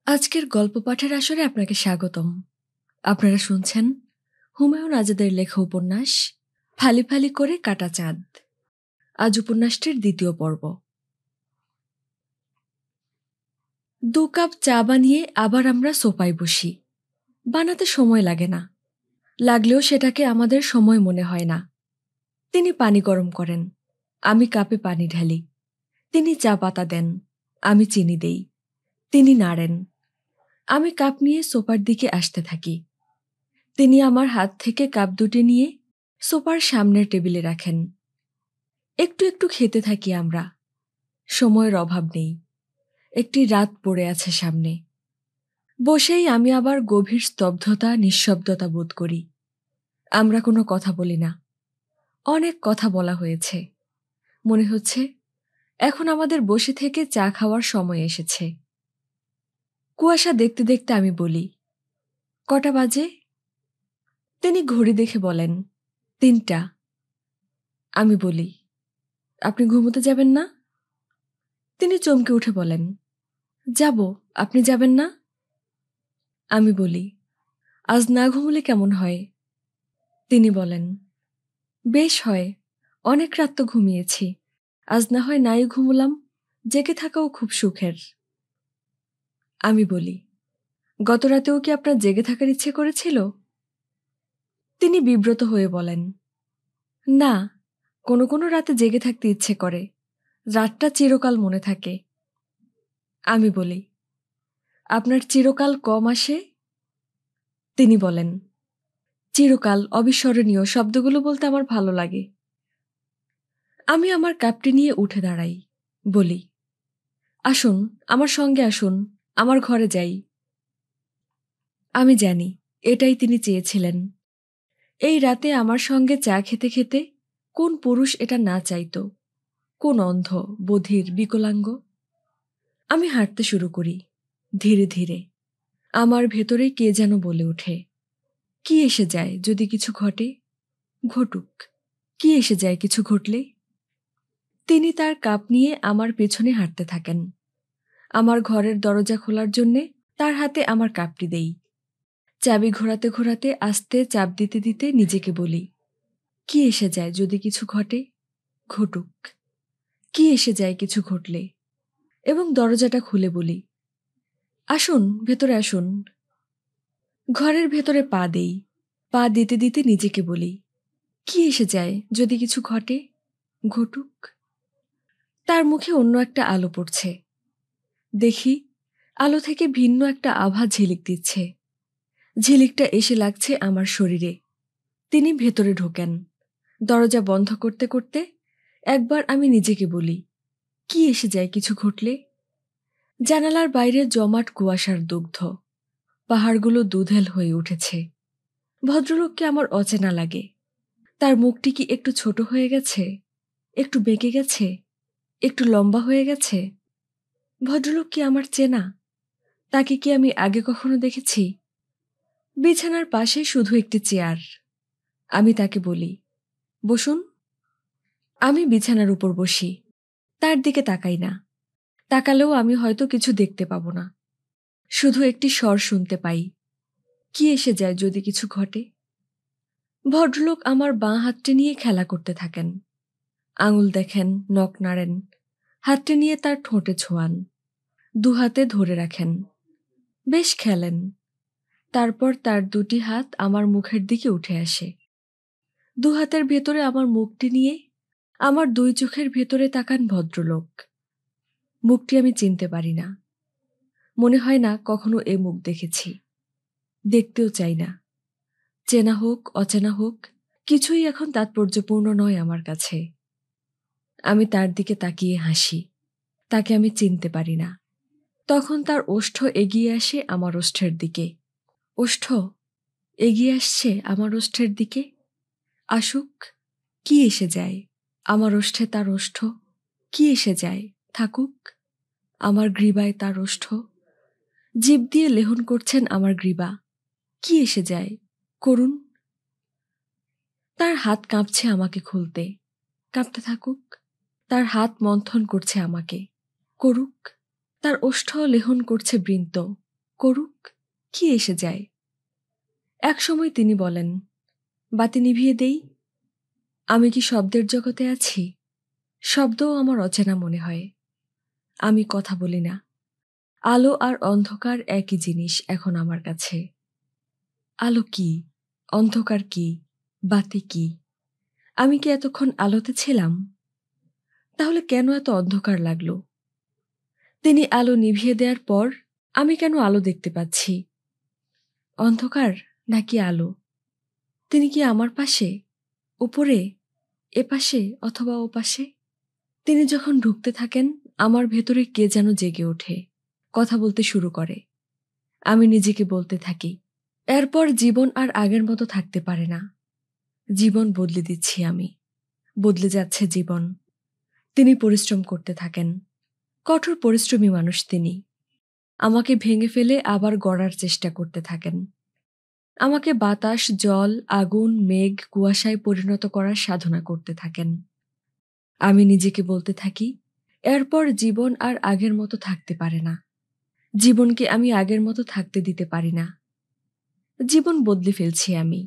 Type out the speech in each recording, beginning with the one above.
আজকের গল্প পাঠের আসরে আপনাকে স্বাগতম। আপনারা শুনছেন হুমায়ুন আজাদের লেখা উপন্যাস ফালি ফালি করে কাটা চাঁদ। আজ উপন্যাসটির দ্বিতীয় পর্ব। 2 কাপ চা বানিয়ে আবার আমরা সোফায় বসি। বানাতে সময় লাগে না, লাগলেও সেটাকে আমাদের সময় মনে হয় না। তিনি পানি গরম করেন, আমি কাপে পানি ঢালি। তিনি চা পাতা দেন, আমি চিনি দেই। তিনি নাড়েন, আমি কাপ নিয়ে সোফার দিকে আসতে থাকি। তিনি আমার হাত থেকে কাপ দুটি নিয়ে সোফার সামনের টেবিলে রাখেন। একটু একটু খেতে থাকি আমরা। সময়ের অভাব নেই, একটি রাত পড়ে আছে সামনে। বসেই আমি আবার গভীর স্তব্ধতা, নিঃশব্দতা বোধ করি। আমরা কোনো কথা বলি না। অনেক কথা বলা হয়েছে। মনে হচ্ছে এখন আমাদের বসে থেকে চা খাওয়ার সময় এসেছে। কুয়াশা দেখতে দেখতে আমি বলি, কটা বাজে? তিনি ঘড়ি দেখে বলেন, 3টা। আমি বলি, আপনি ঘুমোতে যাবেন না? তিনি চমকে উঠে বলেন, যাব, আপনি যাবেন না? আমি বলি, আজ না ঘুমলে কেমন হয়? তিনি বলেন, বেশ হয়, অনেক রাত তো ঘুমিয়েছি, আজ না হয় নাই ঘুমলাম, জেগে থাকাও খুব সুখের। আমি বলি, গত রাতেও কি আপনার জেগে থাকার ইচ্ছে করেছিল? তিনি বিব্রত হয়ে বলেন, না, কোনো কোনো রাতে জেগে থাকতে ইচ্ছে করে, রাতটা চিরকাল মনে থাকে। আমি বলি, আপনার চিরকাল কম আসে? তিনি বলেন, চিরকাল, অবিস্মরণীয় শব্দগুলো বলতে আমার ভালো লাগে। আমি আমার কাপটি নিয়ে উঠে দাঁড়াই, বলি, আসুন, আমার সঙ্গে আসুন, আমার ঘরে যাই। আমি জানি এটাই তিনি চেয়েছিলেন। এই রাতে আমার সঙ্গে চা খেতে খেতে কোন পুরুষ এটা না চাইত? কোন অন্ধ, বধির, বিকলাঙ্গ? আমি হাঁটতে শুরু করি, ধীরে ধীরে। আমার ভেতরে কে যেন বলে ওঠে, কি এসে যায় যদি কিছু ঘটে? ঘটুক। কি এসে যায় কিছু ঘটলে? তিনি তার কাপ নিয়ে আমার পেছনে হাঁটতে থাকেন। আমার ঘরের দরজা খোলার জন্যে তার হাতে আমার কাপটি দেই। চাবি ঘোরাতে ঘোরাতে আস্তে চাপ দিতে দিতে নিজেকে বলি, কি এসে যায় যদি কিছু ঘটে? ঘটুক। কি এসে যায় কিছু ঘটলে? এবং দরজাটা খুলে বলি, আসুন, ভেতরে আসুন। ঘরের ভেতরে পা দেই। পা দিতে দিতে নিজেকে বলি, কি এসে যায় যদি কিছু ঘটে? ঘটুক। তার মুখে অন্য একটা আলো পড়ছে। দেখি, আলো থেকে ভিন্ন একটা আভা ঝিলিক দিচ্ছে। ঝিলিকটা এসে লাগছে আমার শরীরে। তিনি ভেতরে ঢোকেন। দরজা বন্ধ করতে করতে একবার আমি নিজেকে বলি, কি এসে যায় কিছু ঘটলে? জানালার বাইরে জমাট কুয়াশার দুগ্ধ। পাহাড়গুলো দুধেল হয়ে উঠেছে। ভদ্রলোককে আমার অচেনা লাগে। তার মুখটি কি একটু ছোট হয়ে গেছে? একটু বেঁকে গেছে? একটু লম্বা হয়ে গেছে? ভদ্রলোক কি আমার চেনা? তাকে কি আমি আগে কখনো দেখেছি? বিছানার পাশে শুধু একটি চেয়ার। আমি তাকে বলি, বসুন। আমি বিছানার উপর বসি। তার দিকে তাকাই না। তাকালেও আমি হয়তো কিছু দেখতে পাবো না। শুধু একটি স্বর শুনতে পাই, কি এসে যায় যদি কিছু ঘটে? ভদ্রলোক আমার বাঁ হাতটি নিয়ে খেলা করতে থাকেন। আঙুল দেখেন, নখ নাড়েন, হাতটি নিয়ে তার ঠোঁটে ছোঁয়ান, 2 হাতে ধরে রাখেন। বেশ খেলেন। তারপর তার 2টি হাত আমার মুখের দিকে উঠে আসে। 2 হাতের ভেতরে আমার মুখটি নিয়ে আমার 2 চোখের ভেতরে তাকান ভদ্রলোক। মুখটি আমি চিনতে পারি না। মনে হয় না কখনো এ মুখ দেখেছি। দেখতেও চাই না। চেনা হোক, অচেনা হোক, কিছুই এখন তাৎপর্যপূর্ণ নয় আমার কাছে। আমি তার দিকে তাকিয়ে হাসি। তাকে আমি চিনতে পারি না। তখন তার ওষ্ঠ এগিয়ে আসে আমার ওষ্ঠের দিকে। ওষ্ঠ এগিয়ে আসছে আমার ওষ্ঠের দিকে। আসুক। কি এসে যায়? আমার ওষ্ঠে তার ওষ্ঠ। কি এসে যায়? থাকুক। আমার গ্রীবায় তার ওষ্ঠ। জিভ দিয়ে লেহন করছেন আমার গ্রীবা। কি এসে যায়? করুন। তার হাত কাঁপছে আমাকে খুলতে। কাঁপতে থাকুক। তার হাত মন্থন করছে আমাকে। করুক। তার ওষ্ঠ লেহন করছে বৃন্ত। করুক, কি এসে যায়। এক সময় তিনি বলেন, বাতি নিভিয়ে দেই। আমি কি শব্দের জগতে আছি? শব্দও আমার অচেনা মনে হয়। আমি কথা বলি না। আলো আর অন্ধকার একই জিনিস এখন আমার কাছে। আলো কি? অন্ধকার কি? বাতি কি? আমি কি এতক্ষণ আলোতে ছিলাম? তাহলে কেন এত অন্ধকার লাগলো? তিনি আলো নিভিয়ে দেওয়ার পর আমি কেন আলো দেখতে পাচ্ছি? অন্ধকার নাকি আলো? তিনি কি আমার পাশে, উপরে, এপাশে অথবা ওপাশে? তিনি যখন ঢুকতে থাকেন আমার ভেতরে কে যেন জেগে ওঠে, কথা বলতে শুরু করে। আমি নিজেকে বলতে থাকি, এরপর জীবন আর আগের মতো থাকতে পারে না। জীবন বদলে দিচ্ছি আমি, বদলে যাচ্ছে জীবন। তিনি পরিশ্রম করতে থাকেন, কঠোর পরিশ্রমী মানুষ তিনি। আমাকে ভেঙে ফেলে আবার গড়ার চেষ্টা করতে থাকেন। আমাকে বাতাস, জল, আগুন, মেঘ, কুয়াশায় পরিণত করার সাধনা করতে থাকেন। আমি নিজেকে বলতে থাকি, এরপর জীবন আর আগের মতো থাকতে পারে না। জীবনকে আমি আগের মতো থাকতে দিতে পারি না। জীবন বদলে ফেলছি আমি।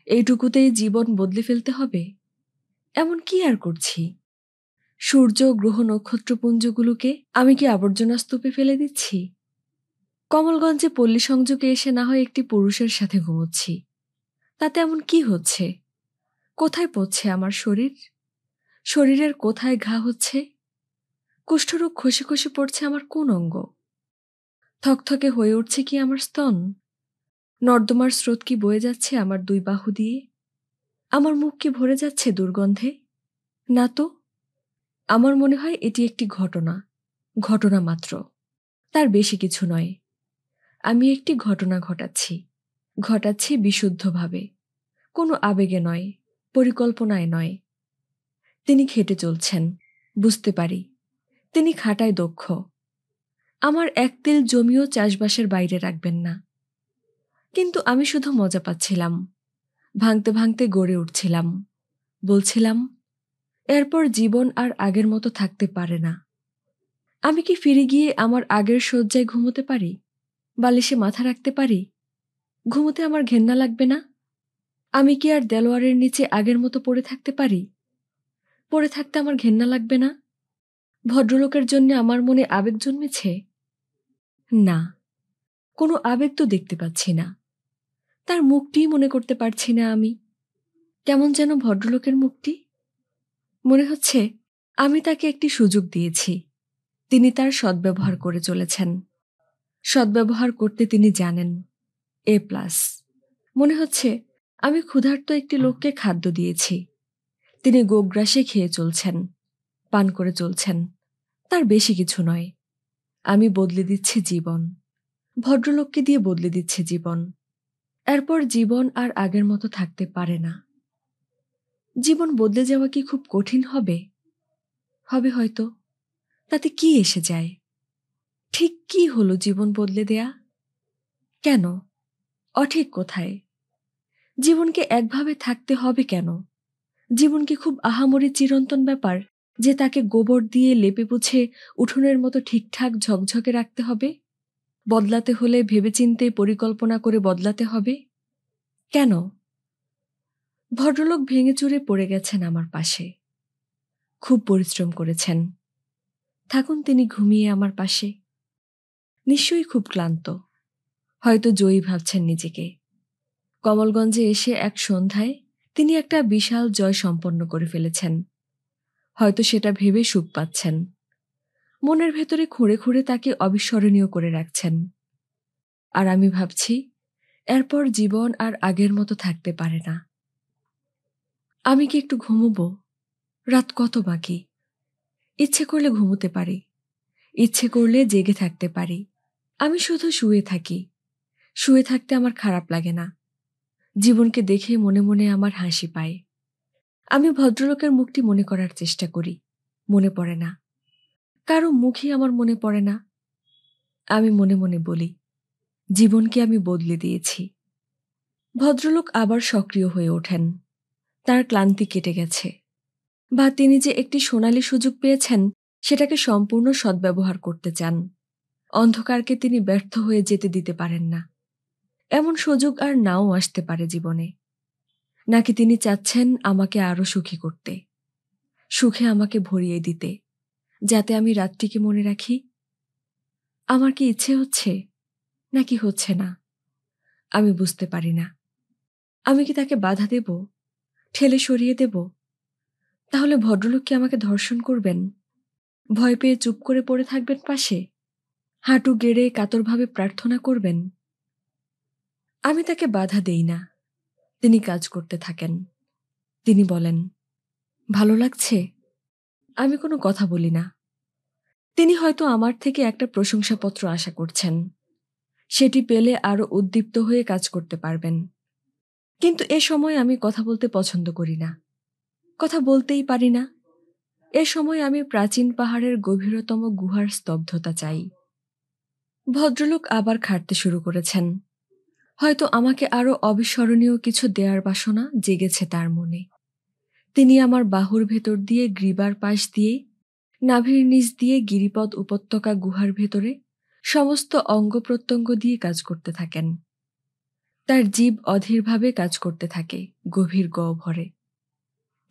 এইটুকুতেই জীবন বদলে ফেলতে হবে? এমন কি আর করছি? সূর্য, গ্রহ, নক্ষত্রপুঞ্জগুলোকে আমি কি আবর্জনা স্তূপে ফেলে দিচ্ছি? কমলগঞ্জে পল্লী সংযোগে এসে না হয় একটি পুরুষের সাথে ঘুমোচ্ছি। তাতে এমন কি হচ্ছে? কোথায় পড়ছে আমার শরীর? শরীরের কোথায় ঘা হচ্ছে? কুষ্ঠরোগ খসে খসে পড়ছে আমার কোন অঙ্গ? থকথকে হয়ে উঠছে কি আমার স্তন? নর্দমার স্রোত কি বয়ে যাচ্ছে আমার দুই বাহু দিয়ে? আমার মুখ কি ভরে যাচ্ছে দুর্গন্ধে? না তো। আমার মনে হয় এটি একটি ঘটনা, ঘটনা মাত্র, তার বেশি কিছু নয়। আমি একটি ঘটনা ঘটাচ্ছি বিশুদ্ধভাবে, কোনো আবেগে নয়, পরিকল্পনায় নয়। তিনি খেটে চলছেন, বুঝতে পারি। তিনি খাটায় দক্ষ। আমার এক তিল জমিও চাষবাসের বাইরে রাখবেন না। কিন্তু আমি শুধু মজা পাচ্ছিলাম, ভাঙতে ভাঙতে গড়ে উঠছিলাম। বলছিলাম, এরপর জীবন আর আগের মতো থাকতে পারে না। আমি কি ফিরে গিয়ে আমার আগের শয্যায় ঘুমোতে পারি? বালিশে মাথা রাখতে পারি? ঘুমোতে আমার ঘেন্না লাগবে না? আমি কি আর দেলোয়ারের নিচে আগের মতো পড়ে থাকতে পারি? পড়ে থাকতে আমার ঘেন্না লাগবে না? ভদ্রলোকের জন্য আমার মনে আবেগ জন্মেছে? না, কোনো আবেগ তো দেখতে পাচ্ছি না। তার মুখটিই মনে করতে পারছি না আমি। কেমন যেন ভদ্রলোকের মুখটি। মনে হচ্ছে আমি তাকে একটি সুযোগ দিয়েছি, তিনি তার সদ্ব্যবহার করে চলেছেন। সদ্ব্যবহার করতে তিনি জানেন। A+। মনে হচ্ছে আমি ক্ষুধার্ত একটি লোককে খাদ্য দিয়েছি, তিনি গোগ্রাসে খেয়ে চলছেন, পান করে চলছেন। তার বেশি কিছু নয়। আমি বদলে দিচ্ছি জীবন, ভদ্রলোককে দিয়ে বদলে দিচ্ছে জীবন। এরপর জীবন আর আগের মতো থাকতে পারে না। জীবন বদলে যাওয়া কি খুব কঠিন হবে? হবে হয়তো। তাতে কি এসে যায়? ঠিক কি হলো জীবন বদলে দেয়া? কেন? অঠিক কোথায়? জীবনকে একভাবে থাকতে হবে কেন? জীবন কি খুব আহামরি চিরন্তন ব্যাপার যে তাকে গোবর দিয়ে লেপে পুছে উঠোনের মতো ঠিকঠাক ঝকঝকে রাখতে হবে? বদলাতে হলে ভেবেচিন্তে পরিকল্পনা করে বদলাতে হবে? কেন? ভদ্রলোক ভেঙে চুরে পড়ে গেছেন আমার পাশে, খুব পরিশ্রম করেছেন। থাকুন তিনি ঘুমিয়ে আমার পাশে। নিশ্চয়ই খুব ক্লান্ত, হয়তো জয়ী ভাবছেন নিজেকে। কমলগঞ্জে এসে এক সন্ধ্যায় তিনি একটা বিশাল জয় সম্পন্ন করে ফেলেছেন, হয়তো সেটা ভেবে সুখ পাচ্ছেন। মনের ভেতরে খুঁড়ে খুঁড়ে তাকে অবিস্মরণীয় করে রাখছেন। আর আমি ভাবছি, এরপর জীবন আর আগের মতো থাকতে পারে না। আমি কি একটু ঘুমোবো? রাত কত বাকি? ইচ্ছে করলে ঘুমোতে পারি, ইচ্ছে করলে জেগে থাকতে পারি। আমি শুধু শুয়ে থাকি। শুয়ে থাকতে আমার খারাপ লাগে না। জীবনকে দেখে মনে মনে আমার হাসি পায়। আমি ভদ্রলোকের মুখটি মনে করার চেষ্টা করি, মনে পড়ে না। কারো মুখই আমার মনে পড়ে না। আমি মনে মনে বলি, জীবনকে আমি বদলে দিয়েছি। ভদ্রলোক আবার সক্রিয় হয়ে ওঠেন। তার ক্লান্তি কেটে গেছে, বা তিনি যে একটি সোনালী সুযোগ পেয়েছেন সেটাকে সম্পূর্ণ সদ্ব্যবহার করতে চান। অন্ধকারকে তিনি ব্যর্থ হয়ে যেতে দিতে পারেন না। এমন সুযোগ আর নাও আসতে পারে জীবনে। নাকি তিনি চাচ্ছেন আমাকে আরো সুখী করতে, সুখে আমাকে ভরিয়ে দিতে, যাতে আমি রাতটিকে মনে রাখি? আমার কি ইচ্ছে হচ্ছে নাকি হচ্ছে না আমি বুঝতে পারি না। আমি কি তাকে বাধা দেব, ঠেলে সরিয়ে দেব? তাহলে ভদ্রলোক কি আমাকে ধর্ষণ করবেন? ভয় পেয়ে চুপ করে পড়ে থাকবেন পাশে? হাঁটু গেড়ে কাতরভাবে প্রার্থনা করবেন? আমি তাকে বাধা দেই না। তিনি কাজ করতে থাকেন। তিনি বলেন, ভালো লাগছে? আমি কোনো কথা বলি না। তিনি হয়তো আমার থেকে একটা প্রশংসাপত্র আশা করছেন। সেটি পেলে আরো উদ্দীপ্ত হয়ে কাজ করতে পারবেন। কিন্তু এ সময় আমি কথা বলতে পছন্দ করি না। কথা বলতেই পারি না। এ সময় আমি প্রাচীন পাহাড়ের গভীরতম গুহার স্তব্ধতা চাই। ভদ্রলোক আবার খাটতে শুরু করেছেন। হয়তো আমাকে আরো অবিস্মরণীয় কিছু দেয়ার বাসনা জেগেছে তার মনে। তিনি আমার বাহুর ভেতর দিয়ে গ্রীবার পাশ দিয়ে, নাভির নিচ দিয়ে গিরিপথ উপত্যকা গুহার ভেতরে সমস্ত অঙ্গ প্রত্যঙ্গ দিয়ে কাজ করতে থাকেন। তার জীব অধীরভাবে কাজ করতে থাকে গভীর গহ্বরে।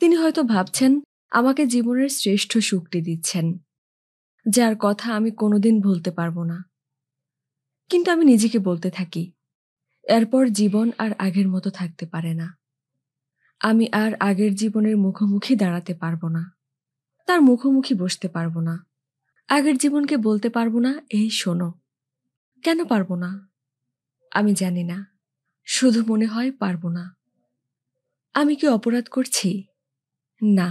তিনি হয়তো ভাবছেন আমাকে জীবনের শ্রেষ্ঠ সুখটি দিচ্ছেন, যার কথা আমি কোনোদিন ভুলতে পারবো না। কিন্তু আমি নিজেকে বলতে থাকি, এরপর জীবন আর আগের মতো থাকতে পারে না। আমি আর আগের জীবনের মুখোমুখি দাঁড়াতে পারবো না, তার মুখোমুখি বসতে পারবো না। আগের জীবনকে বলতে পারবো না, এই শোনো। কেন পারবো না আমি জানি না, শুধু মনে হয় পারবো না। আমি কি অপরাধ করছি? না,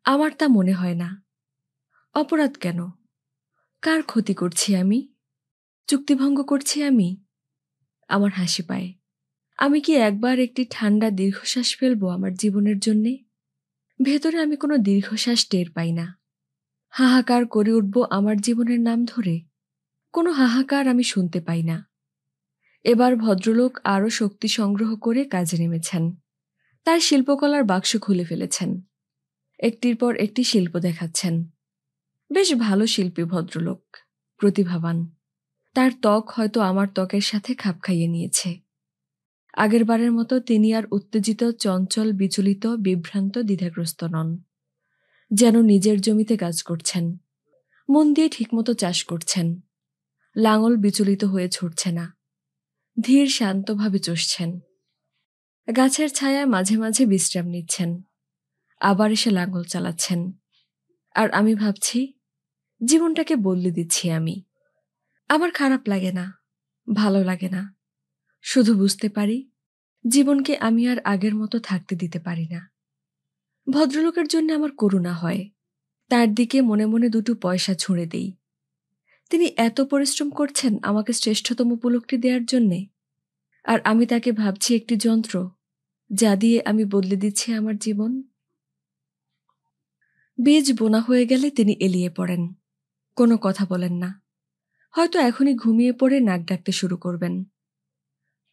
আমার তা মনে হয় না। অপরাধ কেন? কার ক্ষতি করছি আমি? চুক্তিভঙ্গ করছি আমি? আমার হাসি পায়। আমি কি একবার একটি ঠান্ডা দীর্ঘশ্বাস ফেলবো আমার জীবনের জন্যে? ভেতরে আমি কোনো দীর্ঘশ্বাস টের পাই না। হাহাকার করে উঠব আমার জীবনের নাম ধরে? কোনো হাহাকার আমি শুনতে পাই না। এবার ভদ্রলোক আরও শক্তি সংগ্রহ করে কাজে নেমেছেন। তার শিল্পকলার বাক্স খুলে ফেলেছেন। একটির পর একটি শিল্প দেখাচ্ছেন। বেশ ভালো শিল্পী ভদ্রলোক, প্রতিভাবান। তার ত্বক হয়তো আমার ত্বকের সাথে খাপ খাইয়ে নিয়েছে। আগেরবারের মতো তিনি আর উত্তেজিত, চঞ্চল, বিচলিত, বিভ্রান্ত, দ্বিধাগ্রস্ত নন। যেন নিজের জমিতে কাজ করছেন, মন দিয়ে ঠিকমতো চাষ করছেন। লাঙল বিচলিত হয়ে ছুটছে না, ধীর শান্তভাবে চষছেন। গাছের ছায়ায় মাঝে মাঝে বিশ্রাম নিচ্ছেন, আবার এসে লাঙল চালাচ্ছেন। আর আমি ভাবছি, জীবনটাকে বদলে দিচ্ছি আমি। আমার খারাপ লাগে না, ভালো লাগে না। শুধু বুঝতে পারি, জীবনকে আমি আর আগের মতো থাকতে দিতে পারি না। ভদ্রলোকের জন্য আমার করুণা হয়। তার দিকে মনে মনে দুটো পয়সা ছুঁড়ে দেই। তিনি এত পরিশ্রম করছেন আমাকে শ্রেষ্ঠতম উপলব্ধি দেওয়ার জন্যে, আর আমি তাকে ভাবছি একটি যন্ত্র, যা দিয়ে আমি বদলে দিচ্ছি আমার জীবন। বীজ বোনা হয়ে গেলে তিনি এলিয়ে পড়েন, কোনো কথা বলেন না। হয়তো এখনই ঘুমিয়ে পড়ে নাক ডাকতে শুরু করবেন।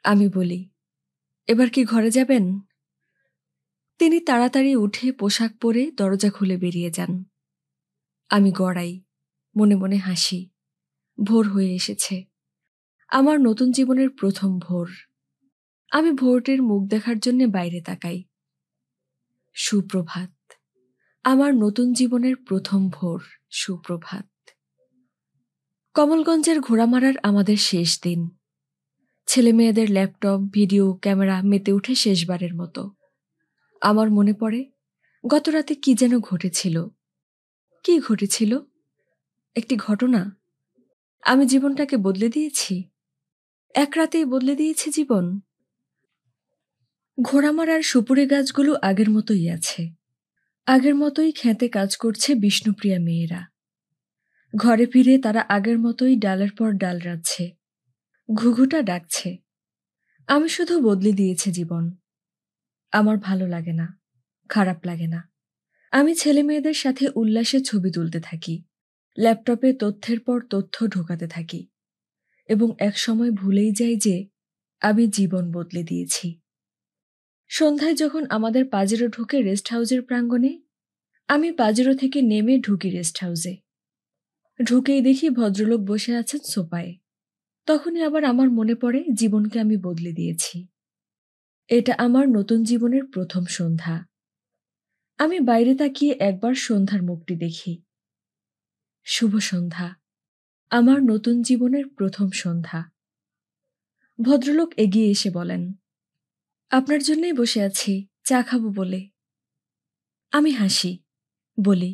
আমি বলি, এবার কি ঘরে যাবেন? তিনি তাড়াতাড়ি উঠে পোশাক পরে দরজা খুলে বেরিয়ে যান। আমি গড়াই, মনে মনে হাসি। ভোর হয়ে এসেছে, আমার নতুন জীবনের প্রথম ভোর। আমি ভোরটির মুখ দেখার জন্য বাইরে তাকাই। সুপ্রভাত, আমার নতুন জীবনের প্রথম ভোর। সুপ্রভাত। কমলগঞ্জের ঘোড়ামারার আমাদের শেষ দিন। ছেলে মেয়েদের ল্যাপটপ, ভিডিও ক্যামেরা মেতে উঠে শেষবারের মতো। আমার মনে পড়ে গত রাতে কি যেন ঘটেছিল। কি ঘটেছিল? একটি ঘটনা। আমি জীবনটাকে বদলে দিয়েছি, এক রাতেই বদলে দিয়েছি জীবন। ঘোড়ামারার সুপুরি গাছগুলো আগের মতোই আছে। আগের মতোই খেতে কাজ করছে বিষ্ণুপ্রিয়া মেয়েরা। ঘরে ফিরে তারা আগের মতোই ডালের পর ডাল রাঁধছে, ঘুঘুটা ডাকছে। আমি শুধু বদলে দিয়েছি জীবন। আমার ভালো লাগে না, খারাপ লাগে না। আমি ছেলে মেয়েদের সাথে উল্লাসে ছবি তুলতে থাকি, ল্যাপটপে তথ্যের পর তথ্য ঢোকাতে থাকি, এবং একসময় ভুলেই যাই যে আমি জীবন বদলে দিয়েছি। সন্ধ্যায় যখন আমাদের পাজেরো ঢুকে রেস্ট হাউসের প্রাঙ্গণে, আমি পাজেরো থেকে নেমে ঢুকি রেস্ট হাউসে। ঢুকেই দেখি ভদ্রলোক বসে আছেন সোফায়। তখনই আবার আমার মনে পড়ে জীবনকে আমি বদলে দিয়েছি। এটা আমার নতুন জীবনের প্রথম সন্ধ্যা। আমি বাইরে তাকিয়ে একবার সন্ধ্যার মুখটি দেখি। শুভ সন্ধ্যা। আমার নতুন জীবনের প্রথম সন্ধ্যা। ভদ্রলোক এগিয়ে এসে বলেন, আপনার জন্যই বসে আছি, চা খাবো বলে। আমি হাসি, বলি,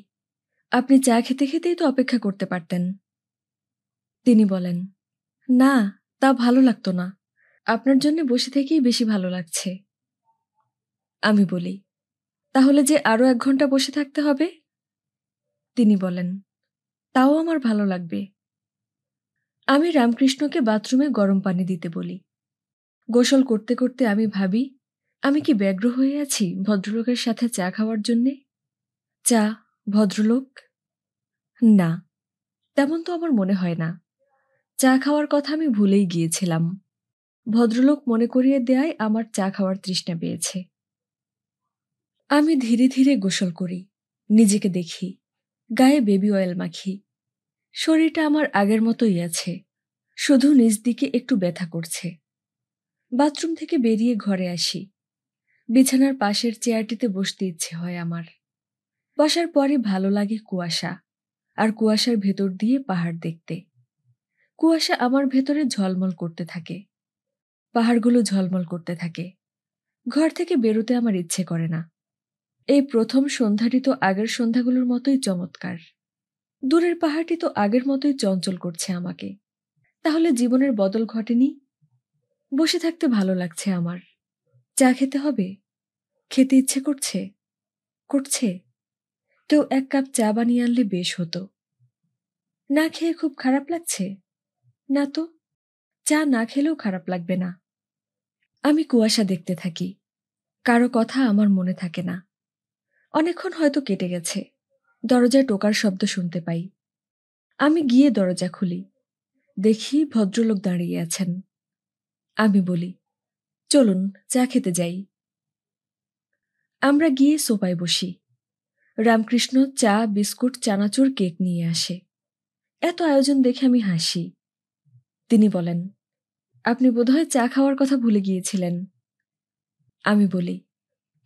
আপনি চা খেতে খেতেই তো অপেক্ষা করতে পারতেন। তিনি বলেন, না, তা ভালো লাগতো না। আপনার জন্য বসে থেকেই বেশি ভালো লাগছে। আমি বলি, তাহলে যে আরো 1 ঘন্টা বসে থাকতে হবে? তিনি বলেন, তাও আমার ভালো লাগবে। আমি রামকৃষ্ণকে বাথরুমে গরম পানি দিতে বলি। গোসল করতে করতে আমি ভাবি, আমি কি ব্যগ্র হয়ে আছি ভদ্রলোকের সাথে চা খাওয়ার জন্যে? চা, ভদ্রলোক? না, তেমন তো আমার মনে হয় না। চা খাওয়ার কথা আমি ভুলেই গিয়েছিলাম। ভদ্রলোক মনে করিয়ে দেয়ায় আমার চা খাওয়ার তৃষ্ণা পেয়েছে। আমি ধীরে ধীরে গোসল করি, নিজেকে দেখি, গায়ে বেবি অয়েল মাখি। শরীরটা আমার আগের মতোই আছে, শুধু নিচ দিকে একটু ব্যথা করছে। বাথরুম থেকে বেরিয়ে ঘরে আসি। বিছানার পাশের চেয়ারটিতে বসতে ইচ্ছে হয় আমার। বসার পরে ভালো লাগে কুয়াশা, আর কুয়াশার ভেতর দিয়ে পাহাড় দেখতে। কুয়াশা আমার ভেতরে ঝলমল করতে থাকে, পাহাড়গুলো ঝলমল করতে থাকে। ঘর থেকে বেরোতে আমার ইচ্ছে করে না। এই প্রথম সন্ধ্যাটি তো আগের সন্ধ্যাগুলোর মতোই চমৎকার। দূরের পাহাড়টি তো আগের মতোই চঞ্চল করছে আমাকে। তাহলে জীবনের বদল ঘটেনি? বসে থাকতে ভালো লাগছে আমার। চা খেতে হবে? খেতে ইচ্ছে করছে? করছে? কেউ 1 কাপ চা বানিয়ে আনলে বেশ হতো। না খেয়ে খুব খারাপ লাগছে? না তো, চা না খেলেও খারাপ লাগবে না। আমি কুয়াশা দেখতে থাকি। কারো কথা আমার মনে থাকে না। অনেকক্ষণ হয়তো কেটে গেছে। দরজায় টোকার শব্দ শুনতে পাই। আমি গিয়ে দরজা খুলি। দেখি ভদ্রলোক দাঁড়িয়ে আছেন। আমি বলি, চলুন চা খেতে যাই। আমরা গিয়ে সোফায় বসি। রামকৃষ্ণ চা, বিস্কুট, চানাচুর, কেক নিয়ে আসে। এত আয়োজন দেখে আমি হাসি। তিনি বলেন, আপনি বোধহয় চা খাওয়ার কথা ভুলে গিয়েছিলেন। আমি বলি,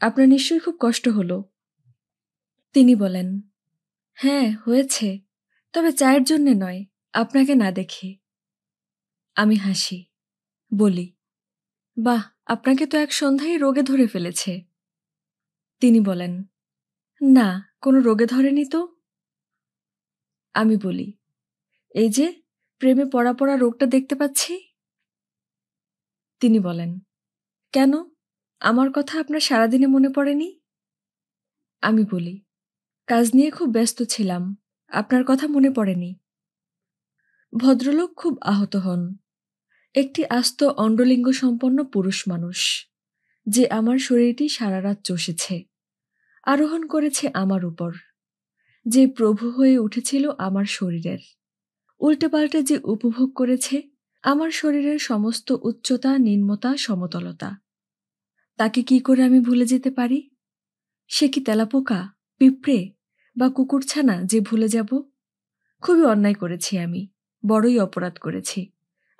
আপনার নিশ্চয়ই খুব কষ্ট হলো। তিনি বলেন, হ্যাঁ হয়েছে, তবে চায়ের জন্যে নয়, আপনাকে না দেখে। আমি হাসি, বলি, বাহ, আপনাকে তো এক সন্ধ্যায় রোগে ধরে ফেলেছে। তিনি বলেন, না, কোনো রোগে ধরেনি তো। আমি বলি, এই যে প্রেমে পড়া পড়া রোগটা দেখতে পাচ্ছি। তিনি বলেন, কেন, আমার কথা আপনার সারাদিনে মনে পড়েনি? আমি বলি, কাজ নিয়ে খুব ব্যস্ত ছিলাম, আপনার কথা মনে পড়েনি। ভদ্রলোক খুব আহত হন। একটি আস্ত অণ্ডলিঙ্গ সম্পন্ন পুরুষ মানুষ, যে আমার শরীরটি সারা রাত চষেছে, আরোহণ করেছে আমার উপর, যে প্রভু হয়ে উঠেছিল আমার শরীরের, উল্টেপাল্টে যে উপভোগ করেছে আমার শরীরের সমস্ত উচ্চতা, নিম্নতা, সমতলতা। তাকে কি করে আমি ভুলে যেতে পারি? সে কি তেলাপোকা, পিঁপড়ে বা কুকুরছানা যে ভুলে যাব? খুবই অন্যায় করেছি আমি, বড়ই অপরাধ করেছি।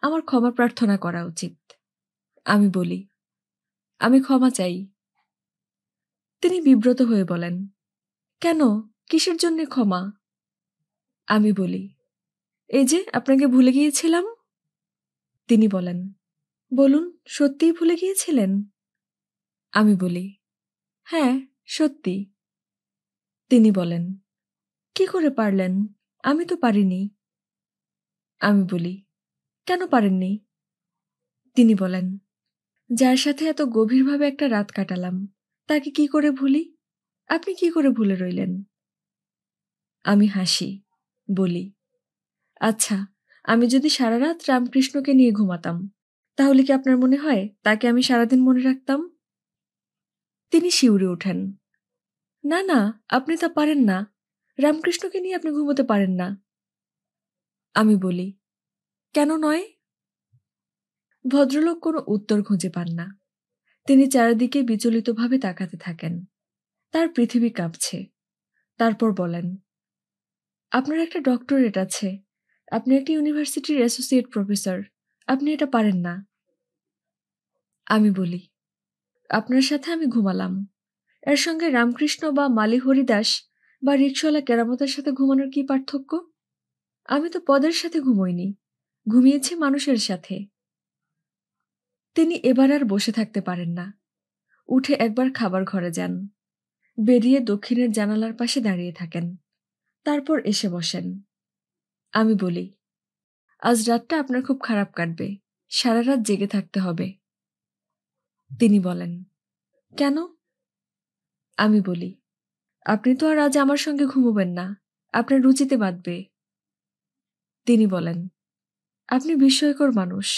আমার ক্ষমা প্রার্থনা করা উচিত। আমি বলি, আমি ক্ষমা চাই। তিনি বিব্রত হয়ে বলেন, কেন, কিসের জন্যে ক্ষমা? আমি বলি, এই যে আপনাকে ভুলে গিয়েছিলাম। তিনি বলেন, বলুন, সত্যিই ভুলে গিয়েছিলেন? আমি বলি, হ্যাঁ, সত্যি। তিনি বলেন, কি করে পারলেন? আমি তো পারিনি। আমি বলি, কেন পারেননি? তিনি বলেন, যার সাথে এত গভীরভাবে একটা রাত কাটালাম, তাকে কি করে ভুলি? আপনি কি করে ভুলে রইলেন? আমি হাসি, বলি, আচ্ছা, আমি যদি সারা রাত রামকৃষ্ণকে নিয়ে ঘুমাতাম, তাহলে কি আপনার মনে হয় তাকে আমি সারাদিন মনে রাখতাম? তিনি শিউরে ওঠেন, না না, আপনি তা পারেন না। রামকৃষ্ণকে নিয়ে আপনি ঘুমোতে পারেন না। আমি বলি, কেন নয়? ভদ্রলোক কোনো উত্তর খুঁজে পান না। তিনি চারিদিকে বিচলিতভাবে তাকাতে থাকেন। তার পৃথিবী কাঁপছে। তারপর বলেন, আপনার একটা ডক্টরেট আছে, আপনি একটা ইউনিভার্সিটির অ্যাসোসিয়েট প্রফেসর, আপনি এটা পারেন না। আমি বলি, আপনার সাথে আমি ঘুমালাম, এর সঙ্গে রামকৃষ্ণ বা মালি হরিদাস বা রিকশাওয়ালা কেরামতের সাথে ঘুমানোর কি পার্থক্য? আমি তো পদের সাথে ঘুমোইনি, ঘুমিয়েছি মানুষের সাথে। তিনি এবার আর বসে থাকতে পারেন না, উঠে একবার খাবার ঘরে যান, বেরিয়ে দক্ষিণের জানালার পাশে দাঁড়িয়ে থাকেন, তারপর এসে বসেন। আমি বলি, আজ রাতটা আপনার খুব খারাপ কাটবে, সারা রাত জেগে থাকতে হবে। তিনি বলেন, কেন? আমি বলি, আপনি তো আর আজ আমার সঙ্গে ঘুমোবেন না, আপনার রুচিতে বাঁধবে। তিনি বলেন, আপনি বিস্ময়কর মানুষ,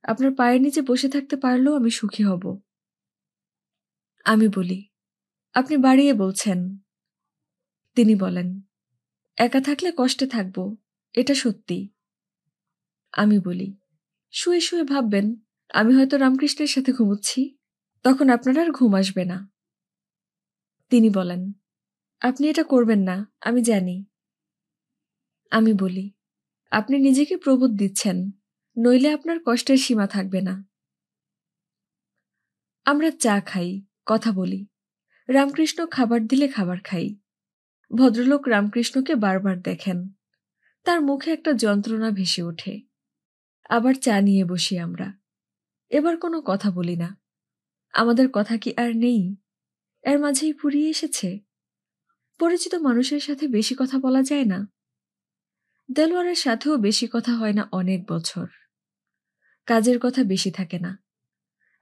আপনার পায়ের নিচে বসে থাকতে পারলেও আমি সুখী হব। আমি বলি, আপনি বাড়িয়ে বলছেন। তিনি বলেন, একা থাকলে কষ্টে থাকব, এটা সত্যি। আমি বলি, শুয়ে শুয়ে ভাববেন আমি হয়তো রামকৃষ্ণের সাথে ঘুমোচ্ছি, তখন আপনার আর ঘুম আসবে না। তিনি বলেন, আপনি এটা করবেন না, আমি জানি। আমি বলি, আপনি নিজেকে প্রবোধ দিচ্ছেন, নইলে আপনার কষ্টের সীমা থাকবে না। আমরা চা খাই, কথা বলি, রামকৃষ্ণ খাবার দিলে খাবার খাই। ভদ্রলোক রামকৃষ্ণকে বারবার দেখেন, তার মুখে একটা যন্ত্রণা ভেসে ওঠে। আবার চা নিয়ে বসি আমরা, এবার কোনো কথা বলি না। আমাদের কথা কি আর নেই, এর মাঝেই ফুরিয়ে এসেছে? পরিচিত মানুষের সাথে বেশি কথা বলা যায় না, দেলোয়ারের সাথেও বেশি কথা হয় না অনেক বছর। কাজের কথা বেশি থাকে না,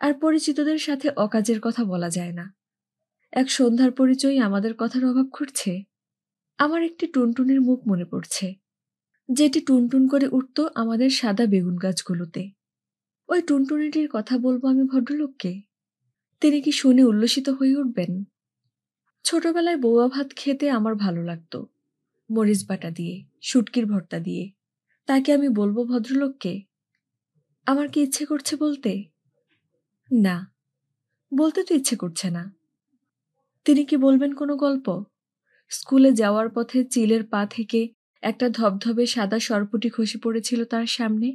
আর পরিচিতদের সাথে অকাজের কথা বলা যায় না। এক সন্ধ্যার পরিচয়ই আমাদের কথার অভাব ঘটছে। আমার একটি টুনটুনির মুখ মনে পড়ছে, যেটি টুনটুন করে উঠত আমাদের সাদা বেগুন গাছগুলোতে। ওই টুনটুনিটির কথা বলবো আমি ভদ্রলোককে, তিনি কি শুনে উল্লসিত হয়ে উঠবেন? ছোটবেলায় বৌয়া ভাত খেতে আমার ভালো লাগতো, মরিচ বাটা দিয়ে, শুটকির ভর্তা দিয়ে। তাকে আমি বলবো ভদ্রলোককে? আমার কি ইচ্ছে করছে বলতে? না, বলতে তো ইচ্ছে করছে না। তিনি কি বলবেন কোনো গল্প? স্কুলে যাওয়ার পথে চিলের পা থেকে একটা ধবধবে সাদা সরপুঁটি খসে পড়েছিল তার সামনে,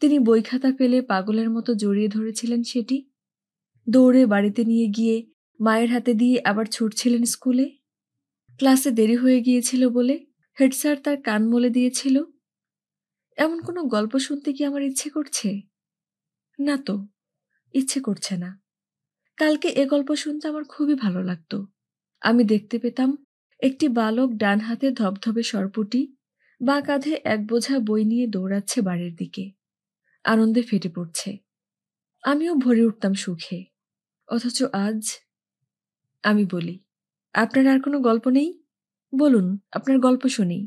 তিনি বই খাতা ফেলে পাগলের মতো জড়িয়ে ধরেছিলেন সেটি, দৌড়ে বাড়িতে নিয়ে গিয়ে মায়ের হাতে দিয়ে আবার ছুটছিলেন স্কুলে। ক্লাসে দেরি হয়ে গিয়েছিল বলে হেড স্যার তার কান মলে দিয়েছিল। এমন কোনো গল্প শুনতে কি আমার ইচ্ছে করছে? না তো, ইচ্ছে করছে না। কালকে এ গল্প শুনতে আমার খুবই ভালো লাগতো। আমি দেখতে পেতাম একটি বালক ডান হাতে ধবধবে সরপুঁটি, বাঁ কাঁধে এক বোঝা বই নিয়ে দৌড়াচ্ছে বাড়ির দিকে, আনন্দে ফেটে পড়ছে। আমিও ভরে উঠতাম সুখে। অথচ আজ? আমি বলি, আপনার আর কোনো গল্প নেই? বলুন, আপনার গল্প শুনি।